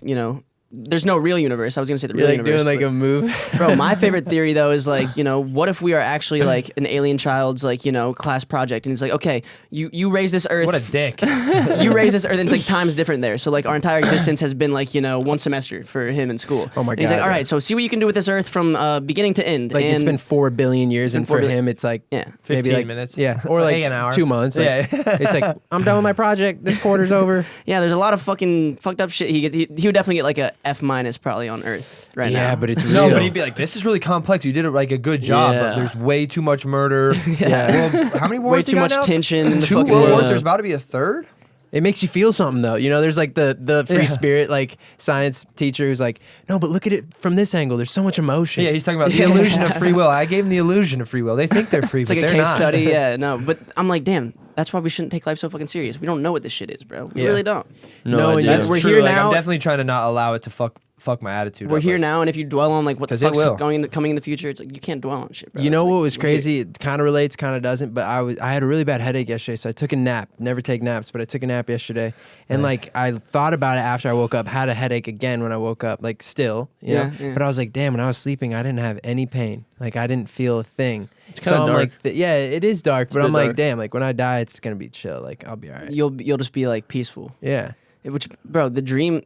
there's no real universe. I was gonna say the real You're like universe. doing like but- a move. Bro, my favorite theory though is like, what if we are actually like an alien child's like, class project, and it's like, okay, you raise this Earth. What a dick. You raise this Earth, and like time's different there. So like our entire existence has been like, one semester for him in school. Oh my And he's like, God, all bro. right, so see what you can do with this Earth from beginning to end. Like it's And- been 4 billion years, and 4 for billion. him it's like yeah. maybe 15 like minutes. Yeah, or like An hour. 2 months. Like, Yeah. it's like I'm done with my project. This quarter's over. Yeah, there's a lot of fucking fucked up shit. He would definitely get like a F- probably on Earth right now. Yeah, but it's No, real. but he'd be like, "This is really complex. You did it like a good job, Yeah. but there's way too much murder. Yeah. Well, how many wars? way they too got much now? tension in the 2 fucking wars. world. There's about to be a third. It makes you feel something though. There's like the free spirit like science teacher who's like, no, but look at it from this angle. There's so much emotion. Yeah, he's talking about the illusion of free will. I gave him the illusion of free will. They think they're free, It's but like a they're case not. study. Yeah, no, but I'm like, damn, that's why we shouldn't take life so fucking serious. We don't know what this shit is, bro. We Yeah. really don't. No, and idea. That's we're True, here like, now. I'm definitely trying to not allow it to fuck my attitude. We're up, here like- now, and if you dwell on like what the 'Cause it fuck's will. coming in the future, it's like you can't dwell on shit, bro. You It's know like, what was we're here. crazy? It kind of relates, kind of doesn't. But I had a really bad headache yesterday, so I took a nap. Never take naps, but I took a nap yesterday, and like I thought about it after I woke up. Had a headache again when I woke up, like still, you know. Yeah. But I was like, damn, when I was sleeping, I didn't have any pain. Like I didn't feel a thing. It's kinda I'm dark. like, yeah, it is dark, but a I'm bit like, dark. damn, like when I die, it's gonna be chill. Like I'll be alright. You'll just be like peaceful. Yeah. Which, bro, the dream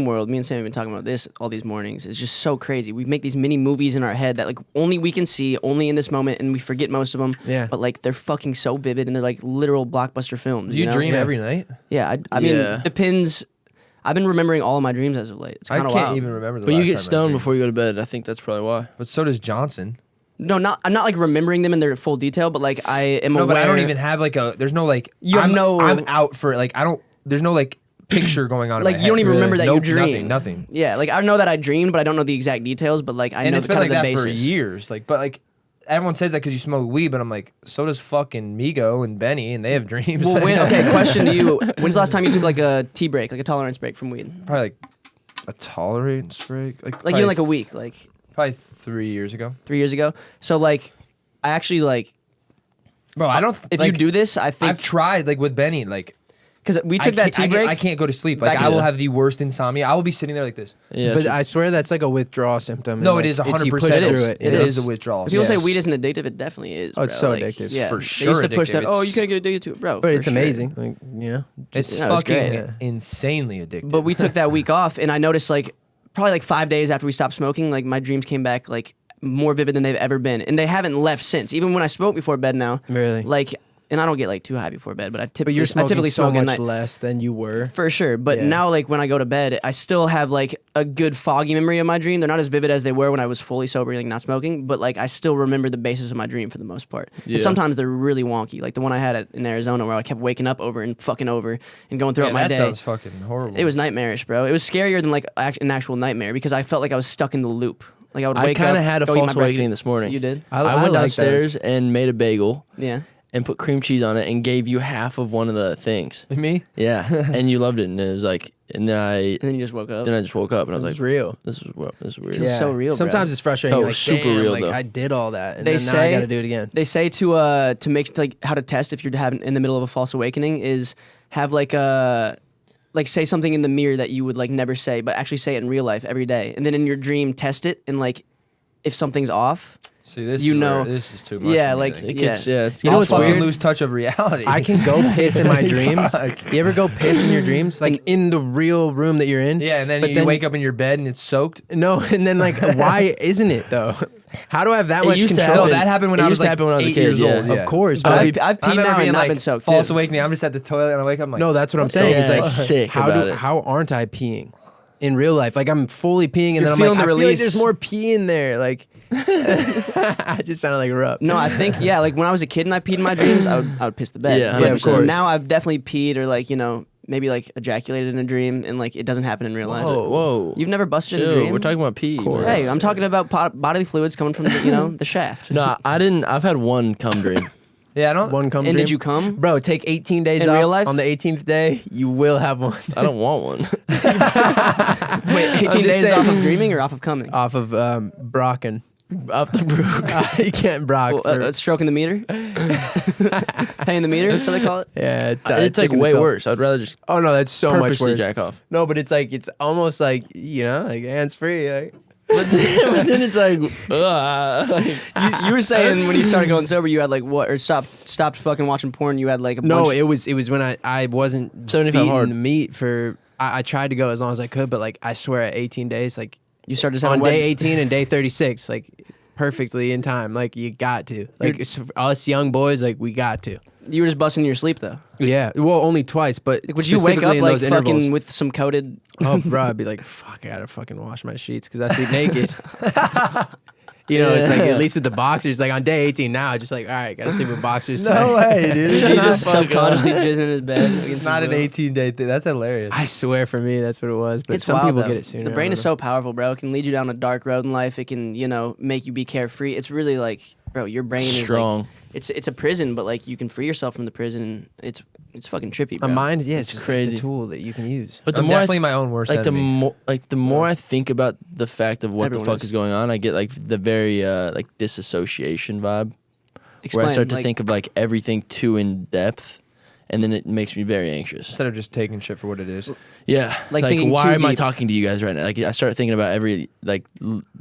world. Me and Sam have been talking about this all these mornings. Is just so crazy. We make these mini movies in our head that like only we can see, only in this moment, and we forget most of them. Yeah. But like they're fucking so vivid, and they're like literal blockbuster films. Do you know? dream Yeah. every night? Yeah, I mean, Yeah. depends. I've been remembering all of my dreams as of late. It's I kind of can't wild. even remember. The But you last get time I stoned dreamed. before you go to bed. I think that's probably why. But so does Johnson. No, I'm not like remembering them in their full detail, but like I am No, aware. but I don't even have like a. There's no like. You have I'm, no- I'm out for like. I don't. There's no like picture going on. like in my you don't head. even remember that you Nope, dreamed. Nothing. Yeah, like I know that I dreamed, but I don't know the exact details. But like I And know it's the been kind like of that the for basis. years. Like, but like. Everyone says that because you smoke weed, but I'm like, so does fucking Migo and Benny, and they have dreams. Well, okay. Question to you: when's the last time you took like a tea break, like a tolerance break from weed? Probably like a tolerance break. Like Like even like a week, like Probably 3 years ago. 3 years ago. So like, I actually like, Bro, I don't. If you do this, I I've think tried like with Benny, like because we took that tea I break. can't go to sleep. Like Back I will in- have the worst insomnia. I will be sitting there like this. Yeah, But I swear that's like a withdrawal symptom. No, and, it like, is it's you 100%. push through it. It you know? is a withdrawal. People say Yes. weed isn't addictive. It definitely is. Oh, it's bro. so Like, addictive. Yeah, For They sure used to push that. addictive. Oh, you It's- can't get addicted to it, bro. But for it's sure. amazing. Like, you know, It's Yeah, it was fucking great. insanely addictive. But we took that week off, and I noticed like probably like 5 days after we stopped smoking, like my dreams came back like more vivid than they've ever been, and they haven't left since. Even when I smoke before bed now, Really? like, and I don't get like too high before bed, but I but typically you're I smoking typically so smoke at much night. less than you were. For sure, but Yeah. now like when I go to bed, I still have like a good foggy memory of my dream. They're not as vivid as they were when I was fully sober, like not smoking, but like I still remember the basis of my dream for the most part. Yeah. And sometimes they're really wonky, like the one I had in Arizona where I kept waking up over and fucking over and going throughout yeah, my that day. sounds fucking horrible. It was nightmarish, bro. It was scarier than like an actual nightmare because I felt like I was stuck in the loop. Like I would I wake up. kind of had a go eat my false awakening breakfast. this morning. You did? I I went like downstairs those. and made a bagel Yeah. and put cream cheese on it and gave you half of one of the things. me. Yeah, and you loved it, and it was like, and then And then you just woke up. I just woke up and I was It like, was real. this is weird. Feels so real, bro. Sometimes it's frustrating. Felt You're like, super damn, real, like though. I did all that, and They then now I say- got to do it again. They say to make like how to test if you're having in the middle of a false awakening is have like say something in the mirror that you would like never say, but actually say it in real life every day, and then in your dream test it, and like if something's off, See, this You is know- where, this is too much. yeah, for me, like I think. It gets, yeah. You know I'll what's fucking weird? lose touch of reality. I can go piss in my dreams. Fuck. You ever go piss in your dreams, like in the real room that you're in? Yeah, and then But you wake up in your bed and it's soaked. No, and then like, why isn't it though? How do I have that It much used to control? happen. No, that happened when It I used was to like happen when I was a 8 kid, years yeah. old. Yeah. Of course, But but I've I peed remember now being and not like been soaked false too. awakening. I'm just at the toilet and I wake up. I'm like, no, that's what I'm saying. Yeah. It's like, Sick how about it. how aren't I peeing in real life? Like I'm fully peeing, and You're then I'm feeling like, the I feel like release. there's more pee in there. Like, I just sounded like a rup. No, I think yeah. Like when I was a kid and I peed in my dreams, I would piss the bed. Yeah, Yeah, of 100%. course. Now I've definitely peed or like maybe like ejaculated in a dream and like it doesn't happen in real life. Whoa. You've never busted in a Chill. dream? We're talking about pee. course. man. Hey, I'm talking about bodily fluids coming from the, the shaft. No, I didn't. I've had one cum dream. yeah, I don't. One come And dream. did you come? Bro, take 18 days In off. real life? On the 18th day, you will have one. I don't want one. Wait, 18 just days saying. off of dreaming or off of coming? Off of Brocken. Off the brook. You can't Brock. for- Stroking the meter? Paying the meter, so they call it? yeah, It's like taking the way toll. worse. I'd rather just Oh no, that's so much purposely worse. jack off. No, but it's like it's almost like like hands free. Like, But then it's like, like, You were saying when you started going sober, you had like what, or stopped fucking watching porn, you had like a no, bunch. it was when I wasn't 75 beating hard. the meat for. I tried to go as long as I could, but like I swear at 18 days, like You started just on having day 18 and day 36, like perfectly in time. Like you got to. Like us young boys, like we got to. You were just busting in your sleep though. Yeah, well, only twice, but Like, would you wake specifically up in like those intervals. fucking with some coated? Oh, bro, I'd be like, fuck, I gotta fucking wash my sheets because I sleep naked. It's like, at least with the boxers, like on day 18 now, I just like, all right, gotta sleep with boxers. No way, dude. Did you just Fuck up. subconsciously jizz in his bed? It's not an 18-day thing. That's hilarious. I swear for me, that's what it was. But It's some wild, people though. get it sooner. The I brain don't is so powerful, bro. It can lead you down a dark road in life. It can, make you be carefree. It's really like, bro, your brain strong. is like, it's a prison, but like you can free yourself from the prison. And it's fucking trippy, know. bro. A mind, yeah, it's It's just crazy. like the tool that you can use. But the I'm more definitely my own worst like enemy. the more I think about the fact of what Everyone the fuck is. is going on, I get like the very like disassociation vibe, Explain, where I start to like, think of like everything too in depth, and then it makes me very anxious. Instead of just taking shit for what it is. Yeah, Like thinking why too am I deep. talking to you guys right now? Like I start thinking about every like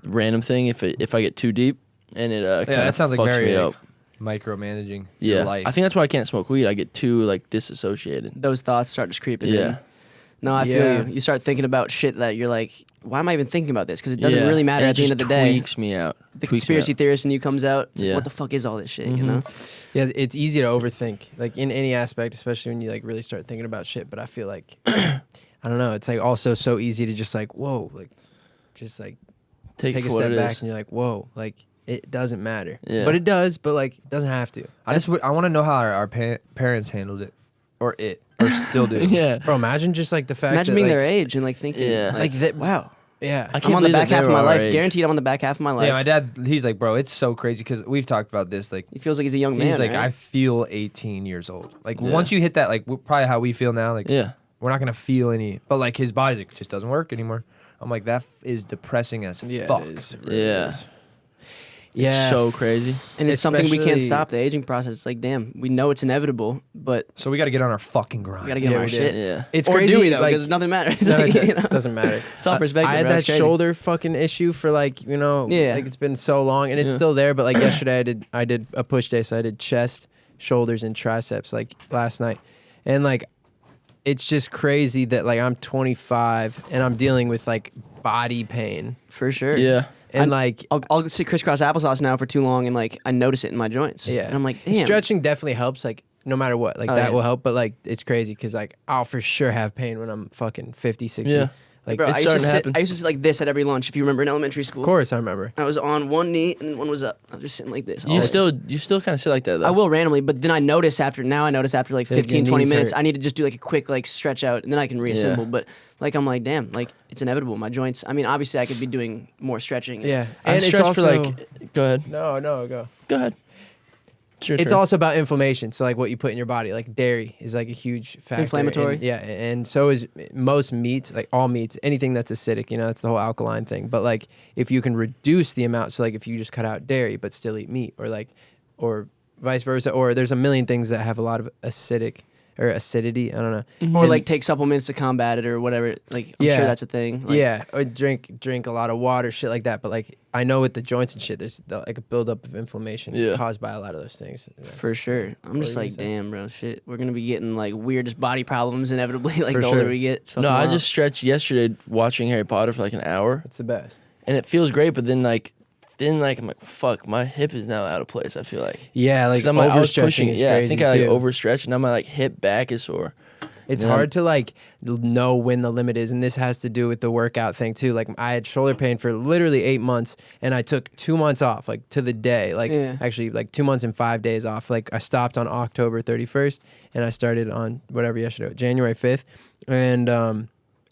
random thing if I get too deep, and it Yeah, kind of that sounds like fucks very me like, up. micromanaging Yeah, your life. I think that's why I can't smoke weed. I get too like disassociated. those thoughts start just creeping in. Yeah. No, I Yeah. feel you. You start thinking about shit that you're like, why am I even thinking about this? Because it doesn't Yeah, really matter and at the it end of the just day. Tweaks me out. The Tweaks me conspiracy out. theorist in you comes out. It's like, Yeah. what the fuck is all this shit? You Mhm. know? Yeah, it's easy to overthink, like in any aspect, especially when you like really start thinking about shit. But I feel like, I don't know, it's like also so easy to just like, whoa, like, just like take it a for what step it back is. and you're like, whoa, like it doesn't matter. Yeah. But it does, but like it doesn't have to. I want to know how our parents handled it, or still do. Yeah. Bro, imagine just like the fact Imagine that being like, their age and like thinking, Yeah. like that- wow, yeah, I I'm can't on the believe back that half they of my were our life. age. Guaranteed, I'm on the back half of my life. Yeah, my dad, he's like, bro, it's so crazy because we've talked about this. Like, He feels like he's a young man. he's like, right? I feel 18 years old. Like, Yeah. once you hit that, like, probably how we feel now, like, Yeah. we're not gonna feel any. But like, his body's like, just doesn't work anymore. I'm like, that is depressing as yeah, fuck. it is. It really Yeah. is. It's so crazy. And it's something we can't Especially- stop. The aging process. It's like, damn, we know it's inevitable, but So we got to get on our fucking grind. we gotta get on our we do. shit. Yeah. It's Or crazy. do we though? like, Because nothing matters. no, You know? it doesn't matter. It's all perspective. I had bro. that It's crazy. shoulder fucking issue for like, Yeah. like it's been so long and it's Yeah. still there. But like yesterday I did a push day. So I did chest, shoulders, and triceps like last night. And like, it's just crazy that like I'm 25 and I'm dealing with like body pain. for sure. Yeah. And like, I'll sit crisscross applesauce now for too long, and like I notice it in my joints. yeah. and I'm like, damn. Stretching definitely helps. Like, no matter what, like Oh, that yeah. will help. But like, it's crazy because like I'll for sure have pain when I'm fucking 50, 60. Yeah. Like, Bro, it's I used, to starting to sit, happen. I used to sit like this at every lunch. If you remember in elementary school, of course I remember. I was on one knee and one was up. I was just sitting like this. You always. still kind of sit like that though. I will randomly, but then I notice after like Like, your 15, 20 knees minutes, hurt. I need to just do like a quick like stretch out and then I can reassemble. Yeah. But like I'm like, damn, like it's inevitable. My joints. I mean, obviously I could be doing more stretching. Yeah. I And it's stretch also, for like. Go ahead. no, go. Go ahead. your It's turn. also about inflammation. So like what you put in your body, like dairy is like a huge factor. Inflammatory. And, yeah, and so is most meats, like all meats, anything that's acidic. You know, it's the whole alkaline thing. But like if you can reduce the amount, so like if you just cut out dairy but still eat meat, or vice versa, or there's a million things that have a lot of acidity. I don't know. Or And- like take supplements to combat it or whatever. Like I'm Yeah. sure that's a thing. Like, yeah, or drink a lot of water, shit like that. But like I know with the joints and shit, there's like a buildup of inflammation Yeah. caused by a lot of those things. For sure. I'm just were you like, gonna say? damn, bro, shit. We're gonna be getting like weirdest body problems inevitably, like For the older sure. we get. It's No, fucking I wild. just stretched yesterday watching Harry Potter for like an hour, It's the best. and it feels great. But then I'm like, fuck, my hip is now out of place. I feel like. Yeah, like 'Cause I'm like, I was overstretching pushing it. is Yeah, I crazy think I like too. overstretched, and now my like hip back is sore. It's Yeah. hard to like know when the limit is, and this has to do with the workout thing too. Like I had shoulder pain for literally 8 months, and I took 2 months off, like to the day. Like Yeah. actually, like 2 months and 5 days off. Like I stopped on October 31st, and I started on whatever yesterday, January 5th,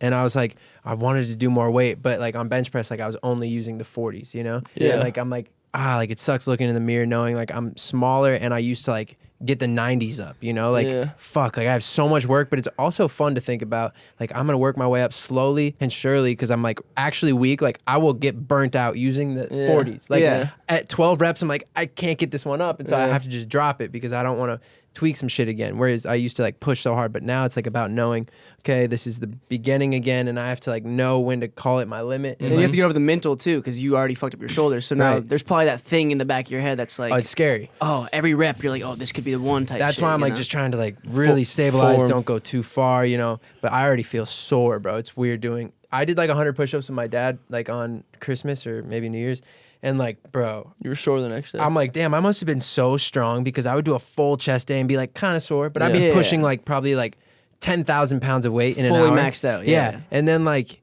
and I was like, I wanted to do more weight, but like on bench press, like I was only using the 40s, you know? Yeah. And, like I'm like, like it sucks looking in the mirror knowing like I'm smaller, and I used to like get the 90s up, you know? Like Yeah. fuck, like I have so much work, but it's also fun to think about. Like I'm gonna work my way up slowly and surely because I'm like actually weak. Like I will get burnt out using the Yeah. 40s. Like Yeah. at 12 reps, I'm like, I can't get this one up, and so I Yeah. have to just drop it because I don't want to tweak some shit again. Whereas I used to like push so hard, but now it's like about knowing, okay, this is the beginning again, and I have to like know when to call it my limit. And you have to get over the mental too, because you already fucked up your shoulders. So now Right. there's probably that thing in the back of your head that's like, oh, it's scary. every rep you're like, oh, this could be the one type. That's shit, why I'm you like know? just trying to like really stabilize, form. don't go too far, you know. But I already feel sore, bro. It's weird doing. I did like 100 push-ups with my dad, like on Christmas or maybe New Year's, and like, bro, You were sore the next day. I'm like, damn, I must have been so strong because I would do a full chest day and be like kind of sore, but I'd be Yeah. pushing like probably like 10,000 pounds of weight in Fully an hour. maxed out, yeah. And then like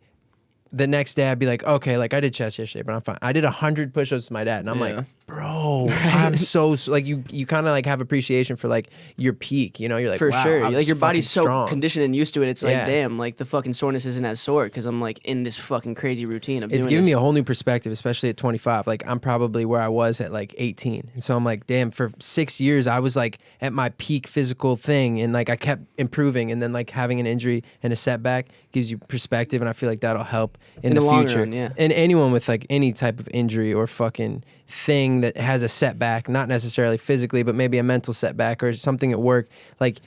the next day I'd be like, okay, like I did chest yesterday, but I'm fine. I did 100 push-ups with my dad, and I'm Yeah. like, bro, I'm so like you kind of like have appreciation for like your peak, you know? You're like, For wow, sure. I was Like your body's so fucking strong. conditioned and used to it. It's like, Yeah. damn, like the fucking soreness isn't as sore because I'm like in this fucking crazy routine of It's doing giving me this. a whole new perspective, especially at 25. Like I'm probably where I was at like 18. And so I'm like, damn, for 6 years I was like at my peak physical thing, and like I kept improving, and then like having an injury and a setback gives you perspective, and I feel like that'll help in the the long future. run, yeah. And anyone with like any type of injury or fucking thing that has a setback, not necessarily physically, but maybe a mental setback or something at work, like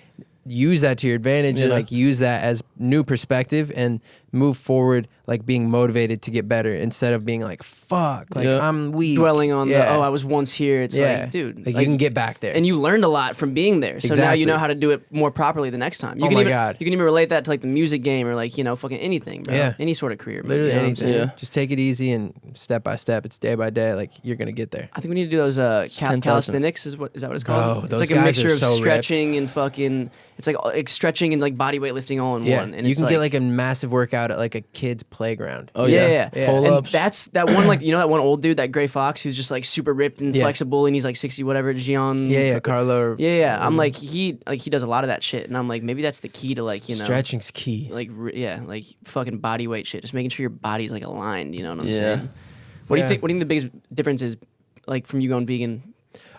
use that to your advantage and Yeah. like use that as new perspective and move forward, like being motivated to get better instead of being like, fuck, like Yeah. I'm weak. Dwelling on Yeah. I was once here. It's Yeah. like, dude. Like, you can get back there. And you learned a lot from being there. So now you Exactly. know how to do it more properly the next time. You Oh can my even, God. You can even relate that to like the music game or like, fucking anything, bro. Yeah. Any sort of career. man. literally You know what I'm anything. saying? Yeah. Just take it easy and step by step. It's day by day. Like you're gonna get there. I think we need to do those 10,000. calisthenics. Is that what it's called? Bro, It's those like a guys mixture are of so ripped. stretching and fucking. It's like stretching and like body weightlifting all in Yeah, one. And you it's can get like a massive workout at like a kid's playground. Oh yeah. Yeah. Pull And ups. that's that one like that one old dude, that gray fox who's just like super ripped and Yeah. flexible, and he's like 60 whatever. Gian. Yeah, Carlo. Yeah. I'm like he does a lot of that shit, and I'm like maybe that's the key to like Stretching's key. like like fucking body weight shit. Just making sure your body's like aligned. You know what I'm Yeah. saying? What do Yeah. you think? What do you think the biggest difference is, like from you going vegan?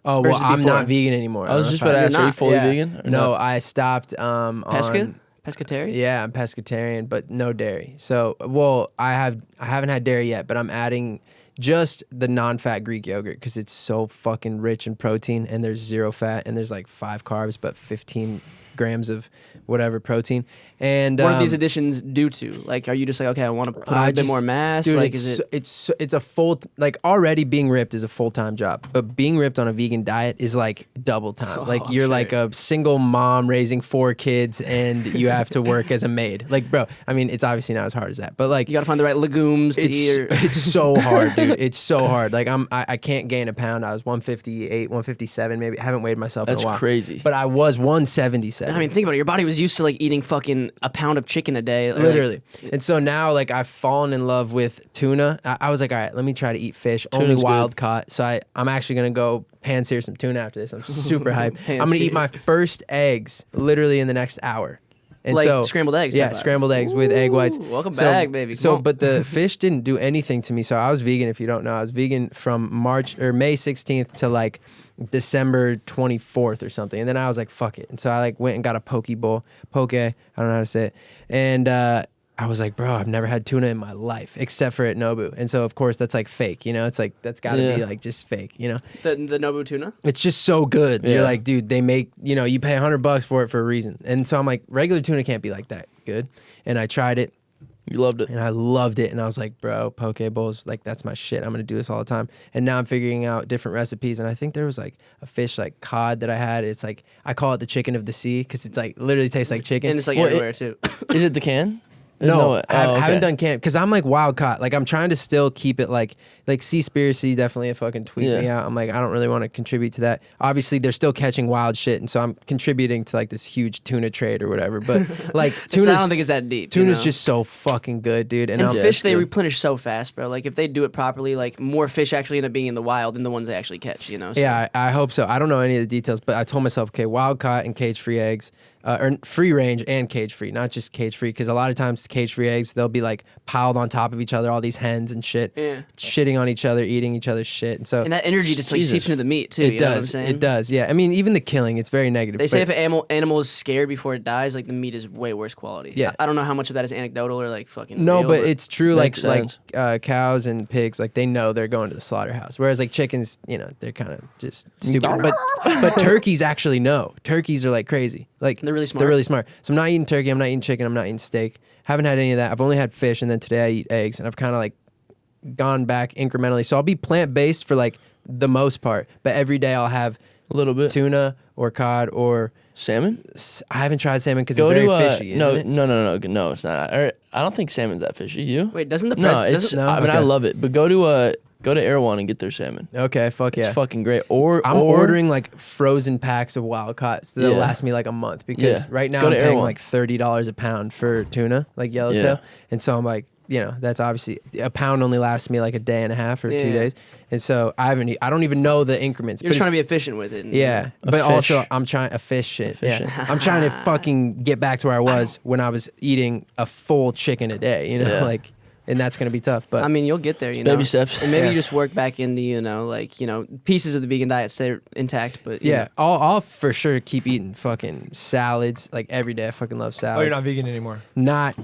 Oh well, versus I'm before. not vegan anymore. I was don't just know if about to ask, are you not. fully Yeah. vegan? Or No, not? I stopped Pesca? Pescatarian? Yeah, I'm pescatarian, but no dairy. So, well, I haven't had dairy yet, but I'm adding just the non-fat Greek yogurt because it's so fucking rich in protein and there's 0 fat and there's like 5 carbs but 15 grams of whatever protein. And what are these additions due to? Like, are you just like, okay, I want to put on a bit more mass? Dude, like, it's a full, like, already being ripped is a full-time job, but being ripped on a vegan diet is like double time. Like, you're like a single mom raising 4 kids and you have to work as a maid. Like, bro, I mean, it's obviously not as hard as that, but like, you gotta find the right legumes to eat. It's so hard, dude. It's so hard. Like, I can't gain a pound. I was 158, 157 maybe. I haven't weighed myself in a while. That's crazy. But I was 177. I mean, think about it. Your body was used to like eating fucking a pound of chicken a day. Literally. And so now, like, I've fallen in love with tuna. I was like, all right, let me try to eat fish. Tuna's only wild good. caught. So I'm actually going to go pan-sear some tuna after this. I'm super hyped. I'm going to Pan-sear. eat my first eggs literally in the next hour. And Like so, scrambled eggs, Yeah, type of- scrambled eggs with egg whites. welcome back, baby. Come So, on. but the fish didn't do anything to me. So I was vegan, if you don't know. I was vegan from May 16th to like December 24th or something. And then I was like, fuck it. And so I like went and got a poke bowl. Poke, I don't know how to say it. And I was like, bro, I've never had tuna in my life except for at Nobu. And so, of course, that's like fake, you know? It's like, that's got to be like just fake, you know? the Nobu tuna. It's just so good. Yeah. You're like, dude, they make, you know, you pay $100 for it for a reason. And so I'm like, regular tuna can't be like that good. And I tried it. You loved it. And I loved it. And I was like, bro, poke bowls, like, that's my shit. I'm going to do this all the time. And now I'm figuring out different recipes. And I think there was like a fish like cod that I had. It's like, I call it the chicken of the sea because it's like literally tastes like chicken. And it's like Well, everywhere too. Is it the can? No, it. I Oh, haven't okay. done camp because I'm like wild caught. Like I'm trying to still keep it like Seaspiracy definitely fucking tweets Yeah. me out. I'm like, I don't really want to contribute to that. Obviously, they're still catching wild shit, and so I'm contributing to like this huge tuna trade or whatever. But like I tuna's don't think it's that deep. tuna's you know? just so fucking good, dude. And And I'm, Yeah, fish, it's they good. replenish so fast, bro. Like if they do it properly, like more fish actually end up being in the wild than the ones they actually catch. You know? So, yeah, I hope so. I don't know any of the details, but I told myself, okay, wild caught and cage free eggs, or free range and cage free, not just cage free. Because a lot of times cage free eggs, they'll be like piled on top of each other, all these hens and shit, Yeah. shitting on each other, eating each other's shit, and so And that energy just like Jesus. seeps into the meat too. it you know what I'm does. saying? It does. Yeah. I mean, even the killing, it's very negative. They say but- if an animal is scared before it dies, like the meat is way worse quality. Yeah. I don't know how much of that is anecdotal or like fucking. No, real, but it's true. Like Makes sense. cows and pigs, like they know they're going to the slaughterhouse. Whereas like chickens, you know, they're kind of just stupid. but turkeys actually know. Turkeys are like crazy. Like They're really smart. They're really smart. So I'm not eating turkey. I'm not eating chicken. I'm not eating steak. Haven't had any of that. I've only had fish, and then today I eat eggs. And I've kind of like gone back incrementally. So I'll be plant based for like the most part, but every day I'll have A little bit. tuna or cod or Salmon? I haven't tried salmon because it's Go very to fishy. no, isn't it? no, it's not. I don't think salmon's that fishy. You? Wait, doesn't the No, press? it's. doesn't- No? I mean, I Okay. love it, but go to Erewhon and get their salmon. Okay, fuck It's yeah. fucking great. Or I'm or, ordering like frozen packs of wild caught so they'll Yeah. last me like a month because Yeah. right now Go I'm to paying Erewhon. like $30 a pound for tuna, like yellowtail. Yeah. And so I'm like, you know, that's obviously a pound only lasts me like a day and a half or 2 Yeah. days. And so I don't even know the increments. You're but just trying to be it's- efficient with it. and- yeah, A but also fish. I'm trying a fish shit. Yeah, Efficient. I'm trying to fucking get back to where I was when I was eating a full chicken a day. You know, Yeah. like, and that's gonna be tough. But I mean, you'll get there, you know. baby steps. And maybe Yeah. you just work back into, like, pieces of the vegan diet stay intact, but you yeah, know. I'll for sure keep eating fucking salads like every day. I fucking love salads. Oh, you're not vegan anymore. No.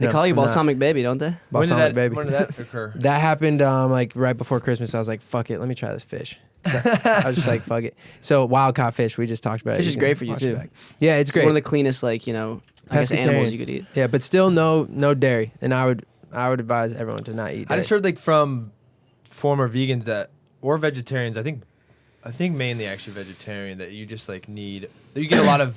They call you I'm not. balsamic baby, don't they? Balsamic baby. When did that occur? That happened like right before Christmas. I was like, fuck it, let me try this fish. So I was just like, fuck it. So wild caught fish, we just talked about Fish it. is You great can for you, watch it too. back. Yeah, it's It's great. one of the cleanest, I guess, animals you could eat. Yeah, but still no dairy. And I would advise everyone to not eat I dairy. just heard like from former vegans that or vegetarians. I think mainly actually vegetarian that you just like need. You get a lot of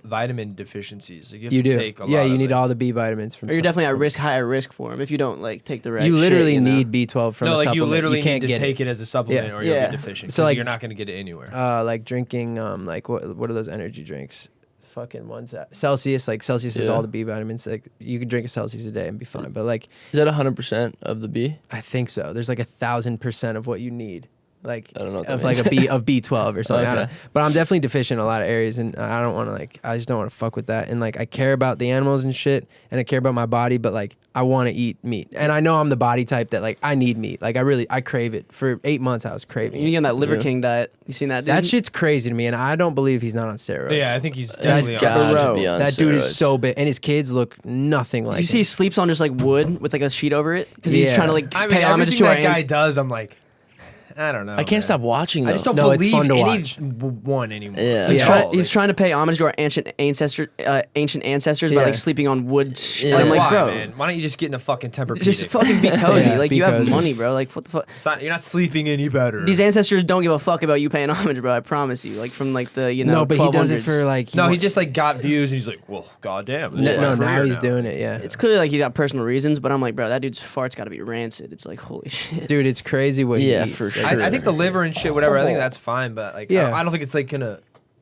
vitamin deficiencies. Like, you have You to do. take a Yeah, lot you of need it. all the B vitamins from Or you're some- definitely from- higher risk for them if you don't, take the right You literally shit, need B12 from No, a like supplement. you literally can't need to get take it as a supplement Yeah. or you'll Yeah. get deficient. So, So like- you're not going to get it anywhere. like drinking like what are those energy drinks? Fucking ones that Celsius. Like Celsius is Yeah. all the B vitamins. Like you can drink a Celsius a day and be fine. But like Is that 100% of the B? I think so. There's like 1,000% of what you need. like I don't know what of that like means. of B12 or something. I don't Okay. know. But I'm definitely deficient in a lot of areas, and I don't want to I just don't want to fuck with that. And like I care about the animals and shit, and I care about my body, but like I want to eat meat, and I know I'm the body type that like I need meat. Like I crave it. For 8 months I was craving You it. get on that Liver Yeah. King diet. You seen that? Dude? That shit's crazy to me, and I don't believe he's not on steroids. Yeah, I think he's He's definitely on. got Bro, to be on that dude is steroids. so big, and his kids look nothing like You see, he him. sleeps on just like wood with like a sheet over it because he's Yeah. trying to like I mean, pay homage everything to our that guy ancestors. does, I'm like, I don't know. I can't man. stop watching though. I just don't No, it's believe fun to any watch. one anymore. Yeah. He's, Yeah. trying, he's trying to pay homage to our ancient ancestors by Yeah. like sleeping on wood. Yeah. And I'm like, why, bro, man? Why don't you just get in a fucking Tempur-Pedic? just fucking be cozy. Yeah, like be you have cozy. money, bro. Like what the fuck? You're not sleeping any better. These ancestors don't give a fuck about you paying homage, bro. I promise you. Like from like the No, but he does it 1200s. for like no, he just like got views and he's like, well, goddamn. this is no, my now career he's doing it. Yeah, It's clearly like he's got personal reasons, but I'm like, bro, that dude's farts got to be rancid. It's like holy shit. dude, it's crazy what he Yeah, eats. for Like, sure. I think the liver and shit, whatever. I think that's fine, but like, Yeah. I don't think it's like gonna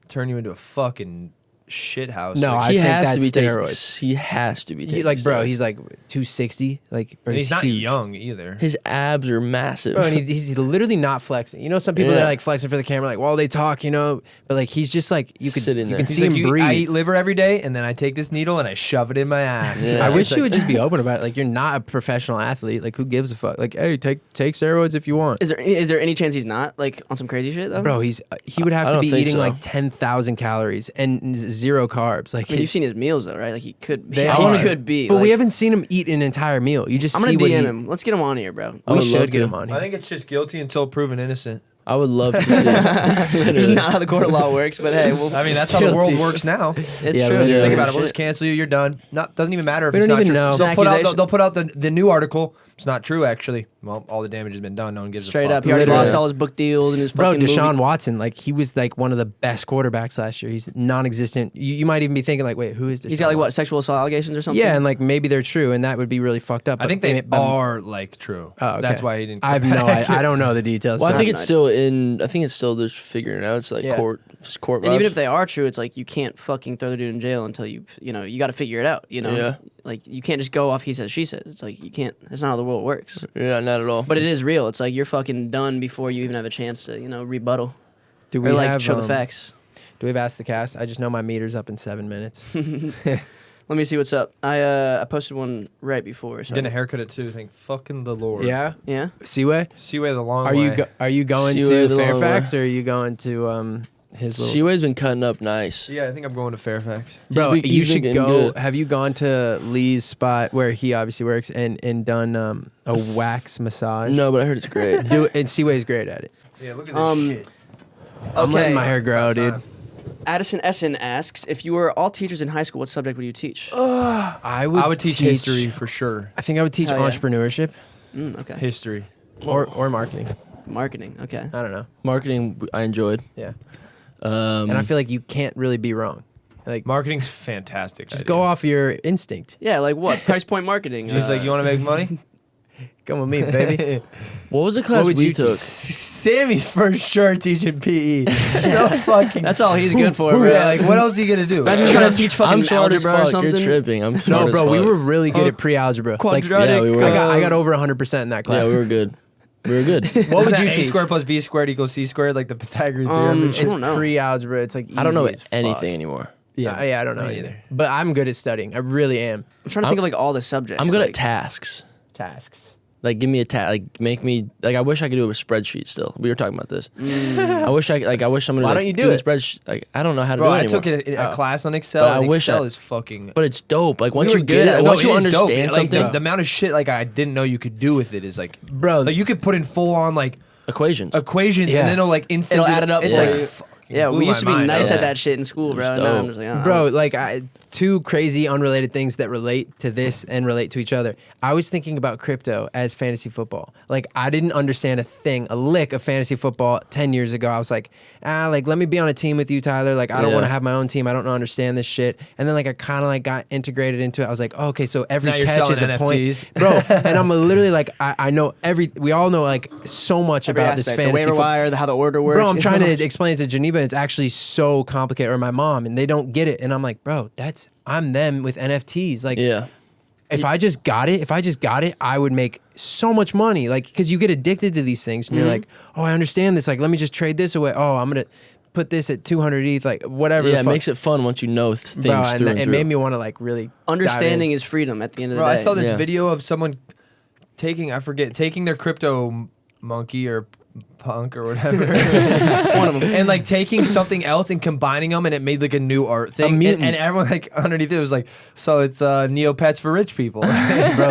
turn you into a fucking shit house. No, Like, I he think has to that's be taking. steroids. He has to be taking. Like, bro, steroids. he's like 260. Like, bro, and he's not huge. young either. his abs are massive. Bro, and he's literally not flexing. You know, some people Yeah. that are like flexing for the camera, like while they talk, you know, but like he's just like you could Sitting you there. can He's see He's him like, breathe. I eat liver every day, and then I take this needle and I shove it in my ass. Yeah. I wish It's you like- would just be open about it. Like, you're not a professional athlete. Like, who gives a fuck? Like, hey, take steroids if you want. Is there any chance he's not like on some crazy shit though? Bro, he would have I to don't be think eating so. like 10,000 calories and 0 carbs. Like, I mean, you've seen his meals though, right? Like he could. They he are. could be. but like, we haven't seen him eat an entire meal. You just I'm see gonna what DM he. him. Let's get him on here, bro. I We would love should get to. him on I here. think it's just guilty until proven innocent. I would love to see. it. It's Literally. not how the court of law works, but hey, I mean, that's how the world Guilty. works now. it's Yeah, true. literally. Think Yeah. about it. We'll Shit. just cancel you. You're done. Doesn't even matter if We it's don't not even true. know. They'll It's put an out. accusation. They'll put out the new article. It's not true, actually. Well, all the damage has been done. No one gives Straight a fuck. up, he already Literally. lost all his book deals and his Bro, fucking Deshaun movie. Watson, like he was like one of the best quarterbacks last year. He's non-existent. You might even be thinking like, wait, who is Deshaun? He's got like what Watson? sexual assault allegations or something. Yeah, and like maybe they're true, and that would be really fucked up. I think they are like true. Oh, okay. That's why he didn't. I have come no. back. I don't know the details. Well, I so- think it's still in. I think it's still just figuring it out. It's like Yeah. court And even vibes. if they are true, it's like you can't fucking throw the dude in jail until you got to figure it out. You know, Yeah. like you can't just go off he says she says. It's like you can't. That's not how the world works. Yeah, not at all. But it is real. It's like you're fucking done before you even have a chance to rebuttal Do we or like have, show the facts. Do we have Ask the Cast? I just know my meter's up in 7 minutes. Let me see what's up. I posted one right before. So. Getting a haircut at 2. Thank fucking the Lord. Yeah, Yeah. Seaway. Seaway the long Are way. you going Seaway to the long Fairfax way. or are you going to his little? Seaway's been cutting up nice. Yeah, I think I'm going to Fairfax. Bro, He's been- you he's been should getting go. good. Have you gone to Lee's spot where he obviously works and done a wax massage? No, but I heard it's great. Do it. And Seaway's great at it. Yeah, look at Um, shit. I'm letting my hair grow, It's about dude. time. Addison Essen asks, if you were all teachers in high school, what subject would you teach? I I would teach history for sure. I think I would teach Hell yeah. entrepreneurship Okay. History. or marketing. Marketing. Okay. I don't know. Marketing, I enjoyed. Yeah. And And I feel like you can't really be wrong. Like, Marketing's fantastic. just go off your instinct. Yeah, like what? Price point marketing. He's like, you want to make money? Come with me, baby. what was the class would we you took? Sammy's for sure teaching PE. No fucking. That's all he's good for, bro. Yeah, like what else are you gonna do? Imagine trying to teach fucking I'm smart as algebra or fuck. something. You're tripping. I'm smart No, as bro, we fuck. were really good at pre-algebra. Quadratic. Yeah, we were. I got over 100% in that class. Yeah, we were good. We were good. What would Isn't you that teach? A squared plus B squared equals C squared, like the Pythagorean theorem? and I shit? It's don't know. pre-algebra. It's like I don't know easy as fuck. anything anymore. Yeah, I don't know me either. neither. But I'm good at studying. I really am. I'm trying to think of like all the subjects. I'm good like, at tasks. Tasks. Like, give me a task. Like, make me. Like, I wish I could do it with spreadsheets. Still, we were talking about this. I wish I. Like, I wish somebody. Why like, don't you do the it? spreadsheet. Like, I don't know how to Bro, do it I anymore. took it in a Oh. class on Excel. But I and wish Excel I- is fucking. But it's dope. Like, once were you good get at it, it. once No, you it is dope. understand Like, something, the amount of shit like I didn't know you could do with it is like, Bro, like you could put in full on like equations. equations Yeah. and then it'll like instantly It'll add it up It's for like, you. fucking Yeah, blew we my used to be mind. nice Yeah. at that shit in school, bro. It was Now I'm dope. just like, bro, like two crazy unrelated things that relate to this and relate to each other. I was thinking about crypto as fantasy football. Like, I didn't understand a lick of fantasy football 10 years ago. I was like, like, let me be on a team with you, Tyler. Like, I don't Yeah. want to have my own team. I don't understand this shit. And then like I kind of like got integrated into it. I was like, oh, okay, so every Now you're catch is selling a NFTs. point, bro. And I'm literally like, I know we all know like so much every about this aspect, the fantasy waiver football. wire, how the order works. Bro, I'm you trying know? to explain it to Geneva. It's actually so complicated, or my mom, and they don't get it. And I'm like, bro, I'm them with NFTs. Like, yeah. if I just got it, I would make so much money. Like, because you get addicted to these things, and you're like, oh, I understand this. Like, let me just trade this away. Oh, I'm gonna put this at 200 ETH. Like, whatever. Yeah, it makes it fun once you know things. Bro, through and it through. made me want to like really Understanding is freedom at the end of the Bro, day. I saw this Yeah. video of someone taking their crypto monkey or punk or whatever, one of them, and like taking something else and combining them, and it made like a new art thing. mutant. And everyone like underneath it was like, so it's Neopets for rich people. Bro,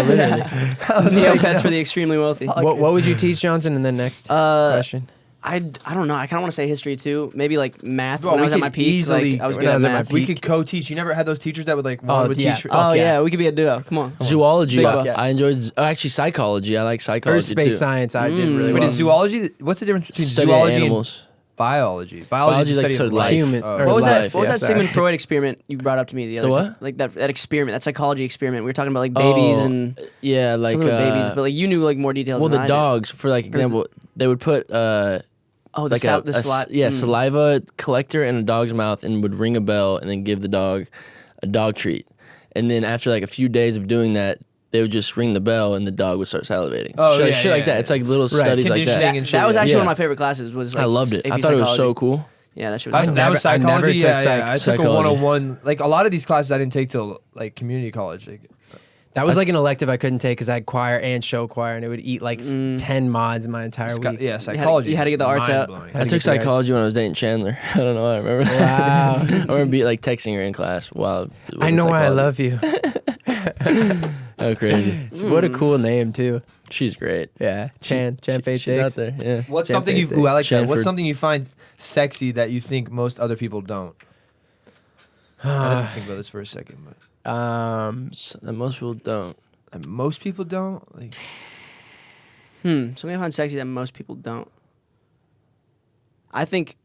literally. Neopets for the extremely wealthy. What would you teach, Johnson? And then next question. I don't know. I kind of want to say history too. Maybe like math. Bro, when I we was at could my peak, easily- like, I was when good I at was at my math. We could co-teach. You never had those teachers that would like one would yeah. teach. Oh Fuck yeah. yeah. We could be a duo. Come on. Zoology. Big I, buff. I enjoyed. Actually, psychology. I like psychology Earth space too. science, I did really Wait, well. is zoology? What's the difference between Study zoology animals. and biology? Biology is is the like study of sort of life. Human- Oh. or What was life, that? What was yeah, that sorry. Sigmund Freud experiment you brought up to me the other The day? what? Like that experiment, that psychology experiment. We were talking about like babies and Yeah, like something with babies, but like you knew like more details. well, than the I did. dogs, for like example, they would put Oh, the like sal- a, the a s- saliva. yeah saliva collector in a dog's mouth, and would ring a bell and then give the dog a dog treat, and then after like a few days of doing that, they would just ring the bell and the dog would start salivating. Oh, shit, yeah, shit yeah, like that. yeah. It's like little studies like Conditioning that. and shit, That was yeah. actually Yeah. one of my favorite classes. Was like I loved it. AP I thought it was so psychology. cool. Yeah, that shit That was. was I never psychology. took Yeah, psych. I took a Psychology. 101. Like a lot of these classes I didn't take till like community college. Like, That was like an elective I couldn't take because I had choir and show choir, and it would eat like 10 mods in my entire week. yeah, psychology. you had to get the arts out. mind-blowing. I to took get the arts. psychology when I was dating Chandler. I don't know why I remember that. Wow. I remember like texting her in class while. I know why I love you. Oh, crazy. What a cool name too. She's great. Yeah, Chan Faith She's out Diggs. there. Yeah. What's Jan something you? Faith Ooh, I like that. Chanford. What's something you find sexy that you think most other people don't? I didn't think about this for a second, but That most people don't. most people don't. Like, Something I find sexy that most people don't. I think.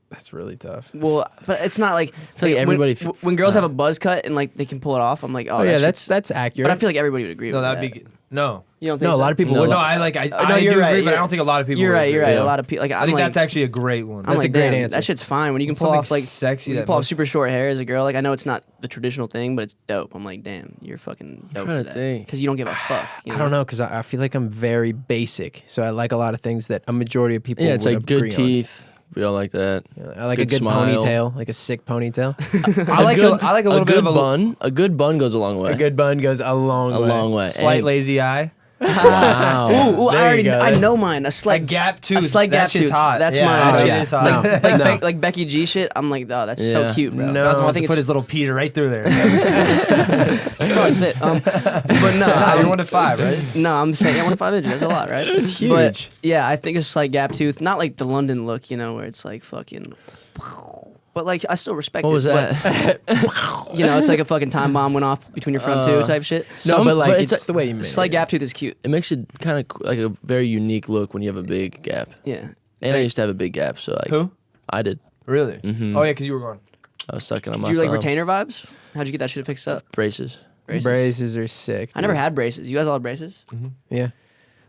That's really tough. Well, but it's not like, feel like everybody when girls have a buzz cut and like they can pull it off. I'm like, oh, Oh yeah, that shit's- that's accurate. But I feel like everybody would agree no, with that'd that. be no. You don't think no, a so? lot of people No, would. No, I like. I no, you're do right, agree, but I you're- don't think a lot of people. You're would right. You're agree. right. Yeah. A lot of people like. I I'm think like, that's actually a great one. I'm That's like, a great damn, answer. That shit's fine when you can What's pull off something like sexy when you that pull off most- super short hair as a girl. Like I know it's not the traditional thing, but it's dope. I'm like, damn, you're fucking dope trying for to that think. because you don't give a fuck. You I don't know because I feel like I'm very basic, so I like a lot of things that a majority of people. Yeah, it's would like good agree on. teeth. We all like that. I like a Good good smile. ponytail, like a sick ponytail. I like a little bit good of bun. A good bun goes a long way. A good bun goes a long a way. long way. slight And- lazy eye. Wow. Ooh, There you go. I know mine. A A slight gap tooth. A slight that gap shit's tooth. hot. That's yeah, mine. that Oh, shit yeah. is hot. No. like, like Becky G shit. I'm like, oh, that's so Yeah. cute, bro. No. That's I wants think to put it's his little Peter right through there. probably fit. But no, You're 1 to 5, right? No, I'm saying 1 to 5 inches. That's a lot, right? It's huge. But yeah, I think a slight gap tooth, not like the London look, you know, where it's like fucking. But like, I still respect What it. was that? But, you know, it's like a fucking time bomb went off between your front two type shit. No, but like it's it's the way you made Slight it. gap tooth is cute. It makes it kind of like a very unique look when you have a big gap. Yeah. And I used to have a big gap, so like Who? I did. Really? Mhm. Oh yeah, because you were gone. I was sucking on my Did you like thumb. retainer vibes? How'd you get that shit fixed up? braces. Braces are sick. I never dude. had braces. You guys all had braces? Yeah.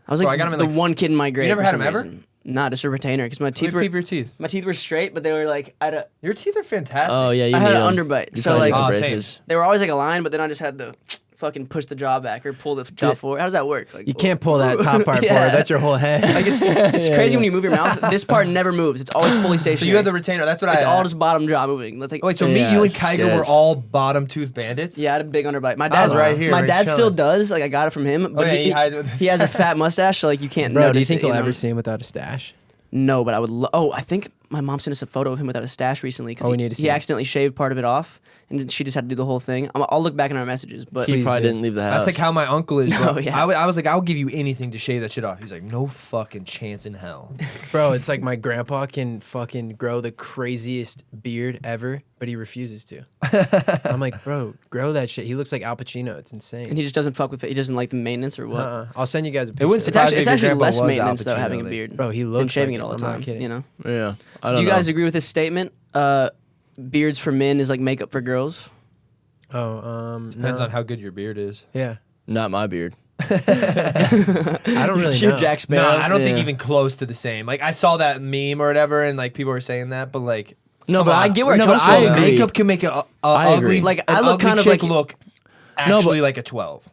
I was Bro, like I got 'em in, the like, one kid in my grade. never for had some 'em ever? reason. Nah, just a retainer because my teeth Keep were your teeth. my teeth were straight, but they were like Your teeth are fantastic. Oh yeah, you I need had an 'em. underbite, You so, probably like- need Oh, some same. braces. they were always like aligned, but then I just had to fucking push the jaw back or pull the jaw forward. How does that work? Like You can't pull that top part Yeah. forward. That's your whole head. Like it's crazy when you move your mouth. This part never moves. It's always fully stationary. So you had the retainer. That's what It's I. all just bottom jaw moving. Let's like. Oh, wait, so Yeah, me, you, and it's Kyger sketch. were all bottom tooth bandits. Yeah, I had a big underbite. My I dad was right here, My right dad still chilling. does. Like I got it from him, but yeah, he he, hides with his- he has a fat mustache, so like you can't Bro, notice do you think it, you'll know? ever see him without a stash? No, but I would. Oh, I think my mom sent us a photo of him without a stash recently because Oh, we need to see he it. accidentally shaved part of it off, and then she just had to do the whole thing. I'll look back in our messages, but He Please probably do. didn't leave the house. That's like how my uncle is. Bro. No, yeah. I was like, I'll give you anything to shave that shit off. He's like, no fucking chance in hell. Bro, it's like my grandpa can fucking grow the craziest beard ever, but he refuses to. I'm like, bro, grow that shit. He looks like Al Pacino. It's insane. and he just doesn't fuck with it. He doesn't like the maintenance or what. I'll send you guys a picture. It wouldn't It's surprise actually me if your grandpa less was Al maintenance though Pacino, having a like- beard. Bro, he than looks shaving like it all it. the I'm not time. kidding. You know. Yeah. I don't Do you know. guys agree with this statement? Beards for men is like makeup for girls. Depends on how good your beard is. Yeah. Not my beard. I don't really Shoot know. Jack Sparrow. No, I don't think Yeah. even close to the same. Like I saw that meme or whatever, and like people were saying that, but like, No, come but on. I get where it no, comes but I from. agree. Makeup can make a I ugly, agree. Like, an I look ugly kind of chick like- look actually like a 12.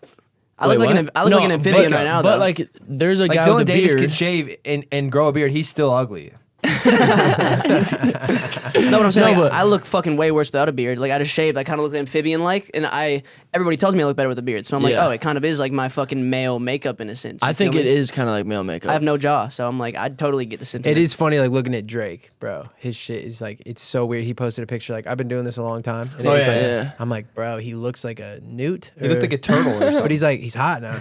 I look like an amphibian right now, But though. like, there's a Like guy Dylan with a Davis beard. can shave and grow a beard. He's still ugly. No, what I'm saying, No, like, but- I look fucking way worse without a beard. Like I just shaved, I kind of look amphibian-like, and everybody tells me I look better with a beard. So I'm like, Yeah. oh, it kind of is like my fucking male makeup in a sense. I You think feel it me? is kind of like male makeup. I have no jaw, so I'm like, I'd totally get the sentiment. It is funny, like looking at Drake, bro. His shit is like, it's so weird. He posted a picture like, I've been doing this a long time. And Oh, he's yeah, like, yeah. I'm like, bro, he looks like a newt. He looked like a turtle or something. But he's like, he's hot now.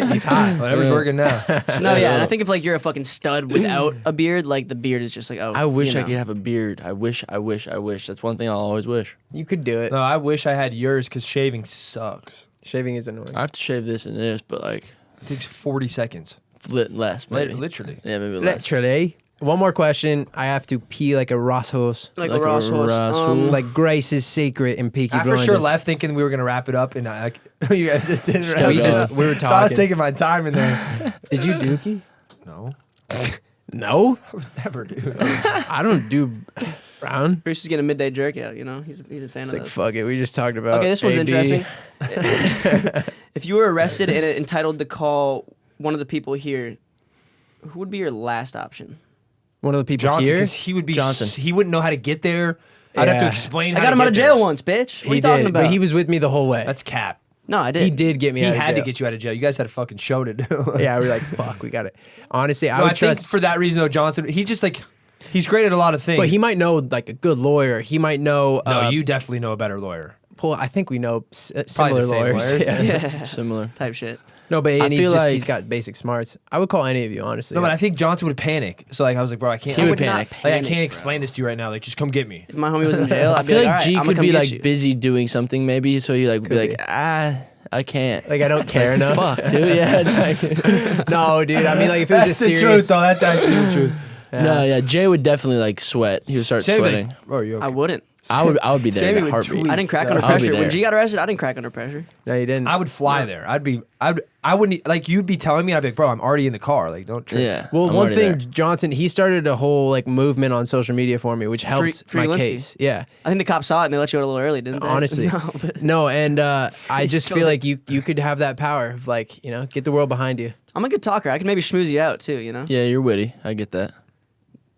He's hot. Whatever's working now. No, yeah, and I think if like you're a fucking stud without a beard, like the beard is just like, oh, I wish you I know. could have a beard. I wish. That's one thing I'll always wish. You could do it. No, I wish I had yours because shaving sucks. Shaving is annoying. I have to shave this and this, but like It takes 40 seconds. less maybe. Literally. Yeah, maybe less. Literally. One more question. I have to pee like a racehorse. like Like a a Ross horse. Rascal. Like Grace's secret in Peaky I for Blinders. sure left thinking we were going to wrap it up, and you guys just didn't wrap We it just up. we were So I was talking. taking my time in there. Did you dookie? No. No, Never, dude. I don't do brown. Bruce is getting a midday jerk out. You know, he's a fan It's of like those. fuck it. We just talked about. Okay, this one's AD. interesting. If you were arrested and entitled to call one of the people here, who would be your last option? One of the people Johnson, here. because he would be Johnson. He wouldn't know how to get there. I'd have to Yeah. explain. I how got to him out get of jail there. once, bitch. What are He you talking did, about? but he was with me the whole way. That's cap. No, I did. He did get me He out of had to jail. get you out of jail. You guys had a fucking show to do. Yeah, we were like, fuck, we got it. Honestly, I No, would I think trust. for that reason though, Johnson. He just like he's great at a lot of things. but he might know like a good lawyer. He might know. No, you definitely know a better lawyer. Well, I think we know Probably similar the same lawyers. lawyers. Yeah. Yeah. Similar. Type shit. No, but I and he's feel just, like- he's got basic smarts. I would call any of you, honestly. No, but I think Johnson would panic. So like I was like, bro, I can't. He I would not- panic. Like I can't explain this to you right now. Like just come get me. If my homie was in jail, I'd I be feel like, like all right, G I'm could gonna be come like get you. busy doing something maybe, so you like be Could like, be. I can't. like I don't care Like, enough. Fuck, dude. Yeah, it's like. No, dude. I mean, like if it was That's a the serious. truth, though. That's actually the truth. No, yeah. Jay would definitely like sweat. He would start Sammy would be sweating. like, bro, you okay? I wouldn't. I would be there Sammy in a would heartbeat. tweet. I didn't crack under I'll be pressure. When there. G got arrested, I didn't crack under pressure. No, you didn't. I would fly there. I wouldn't like you'd be telling me. I'd be like, bro, I'm already in the car. Like, don't trip. Yeah. Well, I'm one already thing, there. Johnson, he started a whole like movement on social media for me, which helped Free my Linsky. case. Yeah, I think the cops saw it and they let you out a little early, didn't they? honestly, No, but no, and I just feel like you could have that power of like get the world behind you. I'm a good talker. I can maybe schmooze you out too, you know? Yeah, you're witty. I get that.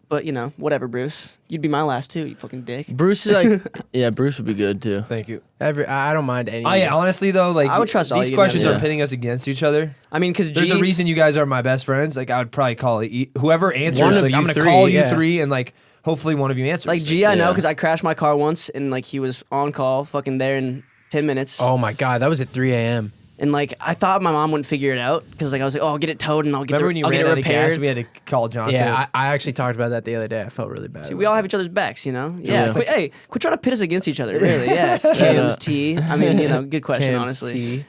But, you know, whatever, Bruce. You'd be my last too, you fucking dick. Bruce is like, yeah, Bruce would be good too. Thank you. I don't mind any. Oh yeah, honestly though, like I would trust all these you questions together. are Yeah. pitting us against each other. I mean, because There's G... a reason you guys are my best friends. Like I would probably call whoever answers. One of Like you I'm gonna three, call you yeah. three, and like hopefully one of you answers. Like, G, I know Yeah. because I crashed my car once and, like, he was on call, fucking there in 10 minutes. Oh my god, that was at 3 a.m. And, like, I thought my mom wouldn't figure it out because, like, I was like, oh, I'll get it towed and I'll get, Remember when you I'll get ran it out of gas? repaired. We had to call Johnson. Yeah, I actually talked about that the other day. I felt really bad. See, we all have each other's backs, you know? Yeah. Yeah. Quit trying to pit us against each other, really. Yeah. Cam's T. I mean, good question, Cam's honestly. tea.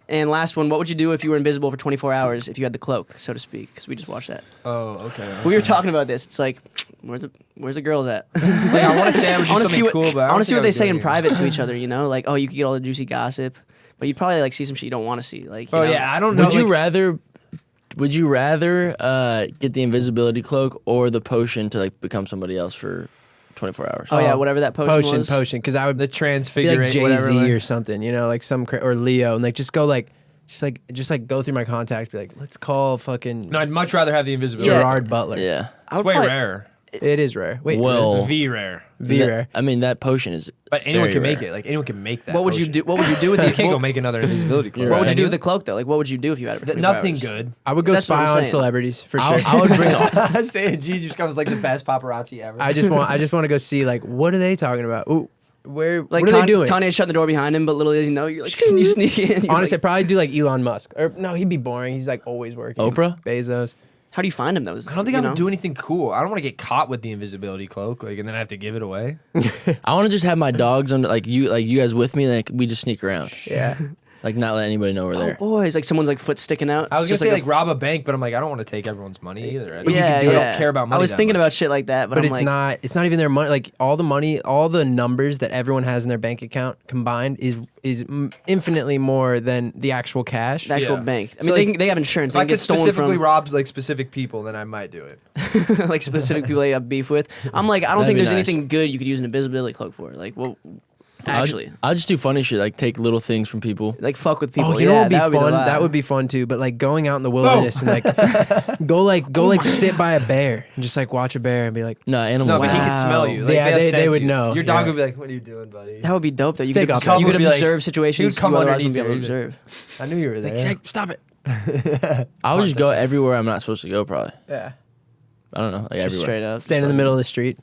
And last one, what would you do if you were invisible for 24 hours if you had the cloak, so to speak? Because we just watched that. Oh, okay. We were talking about this. It's like, where's the girls at? Like, I want to say I would do I want to something see what, cool, but I want to see what they say in would do private to each other, you know? Like, oh, you could get all the juicy gossip. But you'd probably, like, see some shit you don't want to see. Like, you Oh know? yeah, I don't know. Would you like, rather? Would you rather get the invisibility cloak or the potion to like become somebody else for 24 hours? Oh, yeah, whatever that potion was. Potion, because I would the be transfigurate like Jay whatever? Z like- or something, like some or Leo, and like just go like, just like go through my contacts, be like, let's call fucking No, I'd much rather have the invisibility. Gerard Butler. Yeah. I It's would way probably- rarer. It is rare. Wait, Well, V rare. V that- rare. I mean, that potion is. But anyone very can make rare. it. Like anyone can make that. What would you potion. do? What would you do with the? You can't go what, make another invisibility cloak. You're what would right. you do with the cloak though? Like, what would you do if you had it? For 24 Nothing hours? good. I would go That's what spy I'm on saying. celebrities for sure. I would bring. All, Saying G just comes like the best paparazzi ever. I just want to go see like what are they talking about? Ooh, where? Like what are they doing? Kanye's shutting the door behind him, but little does he know, you're like, you sneak in. You're Honestly, I'd like, probably do like Elon Musk. Or no, he'd be boring. He's like always working. Oprah? Bezos. how do you find him though? I don't think I would do anything cool. I don't want to get caught with the invisibility cloak, like, and then I have to give it away. I want to just have my dogs under like you guys with me. Like we just sneak around, Yeah. like not let anybody know we're Oh there. boys, like someone's like foot sticking out. I was gonna Just say a like rob a bank, but I'm like I don't want to take everyone's money either. I don't, yeah, I yeah. don't care about money. I was that thinking much. about shit like that, but, But I'm it's like, not. It's not even their money. Like all the money, all the numbers that everyone has in their bank account combined is infinitely more than the actual cash. the actual Yeah. bank. I So, mean, like, they have insurance. If They I can could get stolen specifically from rob like specific people, then I might do it. like specific people they have beef with. I'm like, I don't That'd think be there's nice. anything good you could use an invisibility cloak for. Like, well, Actually, I'll just do funny shit, like take little things from people. like fuck with people. Oh, you know what would be that fun? the vibe. That would be fun too. But like going out in the wilderness and like go sit by a bear and just like watch a bear and be like, No, No, animals. but he could Wow. smell you. Like, Yeah, they'll they sense would you. know, Your dog yeah. would be like, "What are you doing, buddy?" That would be dope though. You Take could, off. you could Would be like- observe he situations would come you otherwise wouldn't underneath be able to there, observe. I knew you were there. Jake, stop it. I would just go everywhere I'm not supposed to go. Probably. Yeah. I don't know. Like Just everywhere. straight up. Stand in the middle of the street.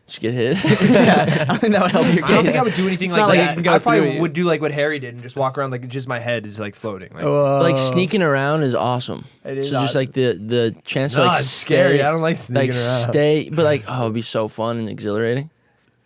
Just get hit. Yeah, I don't think that would help your I don't case. think I would do anything It's like not like it that. can go I probably through you. would do like what Harry did and just walk around like just my head is like floating. Like, Like sneaking around is awesome. It is so just awesome. like the chance to No, like it's stay, scary. I don't like sneaking like around. stay, but like it'd be so fun and exhilarating.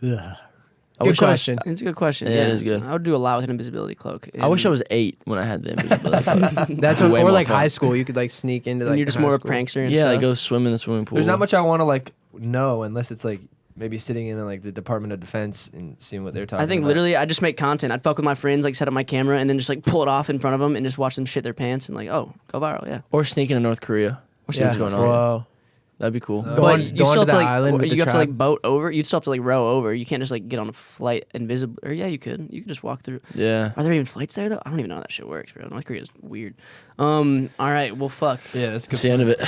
I Good wish I was- question. It's a good question. Yeah, Yeah, it is good. I would do a lot with an invisibility cloak. I wish I and- was 8 when I had the invisibility cloak. That's Way what, or more like fun. high school. You could like sneak into And like you're just high more of a school. prankster. And Yeah, stuff. like go swim in the swimming pool. there's not much I want to like know unless it's like maybe sitting in like the Department of Defense and seeing what they're talking I think about. literally I just make content. I'd fuck with my friends, like set up my camera, and then just like pull it off in front of them and just watch them shit their pants and like, oh, go viral, yeah. Or sneak into North Korea. Or see what's going on. Whoa. That'd be cool. Go But on- you go still onto have to the like island with you the have to like tribe. boat over. You'd still have to like row over. You can't just like get on a flight invisible. Or yeah, you could. You could just walk through. Yeah. Are there even flights there though? I don't even know how that shit works, bro. North Korea is weird. All right, well, fuck. Yeah, that's good. That's the end of it.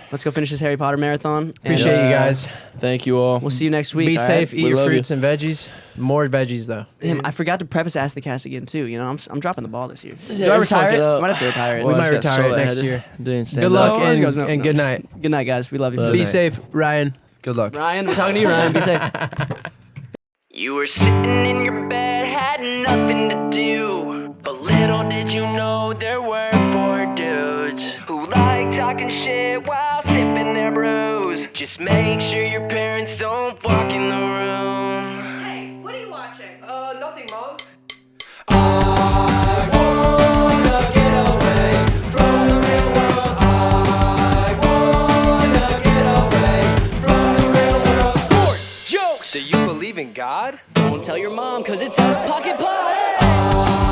Let's go finish this Harry Potter marathon. Appreciate and, you guys. Thank you all. We'll see you next week. Be all safe. right? Eat We your love fruits and veggies. More veggies though. Damn, I forgot to preface Ask the Cast again too. You know, I'm dropping the ball this year. Yeah, Do I you retire fuck it? it up. I might have to retire it. We I might just got retire it so next ahead. year. Didn't stand Good up. luck Oh, and, goes, no, and no. good night. Good night, guys. We love you. Love Be you. safe, Ryan. Good luck. Ryan, we're talking to you, Ryan. Be safe. You were sitting in your bed, had nothing to do. But little did you know there were 4 dudes who like talking shit while sipping their brews. Just make sure your parents don't walk in the room. Hey, what are you watching? Nothing, Mom. I wanna get away from the real world. I wanna get away from the real world. Sports, jokes. Do you believe in God? Don't tell your mom, cause it's out of pocket party.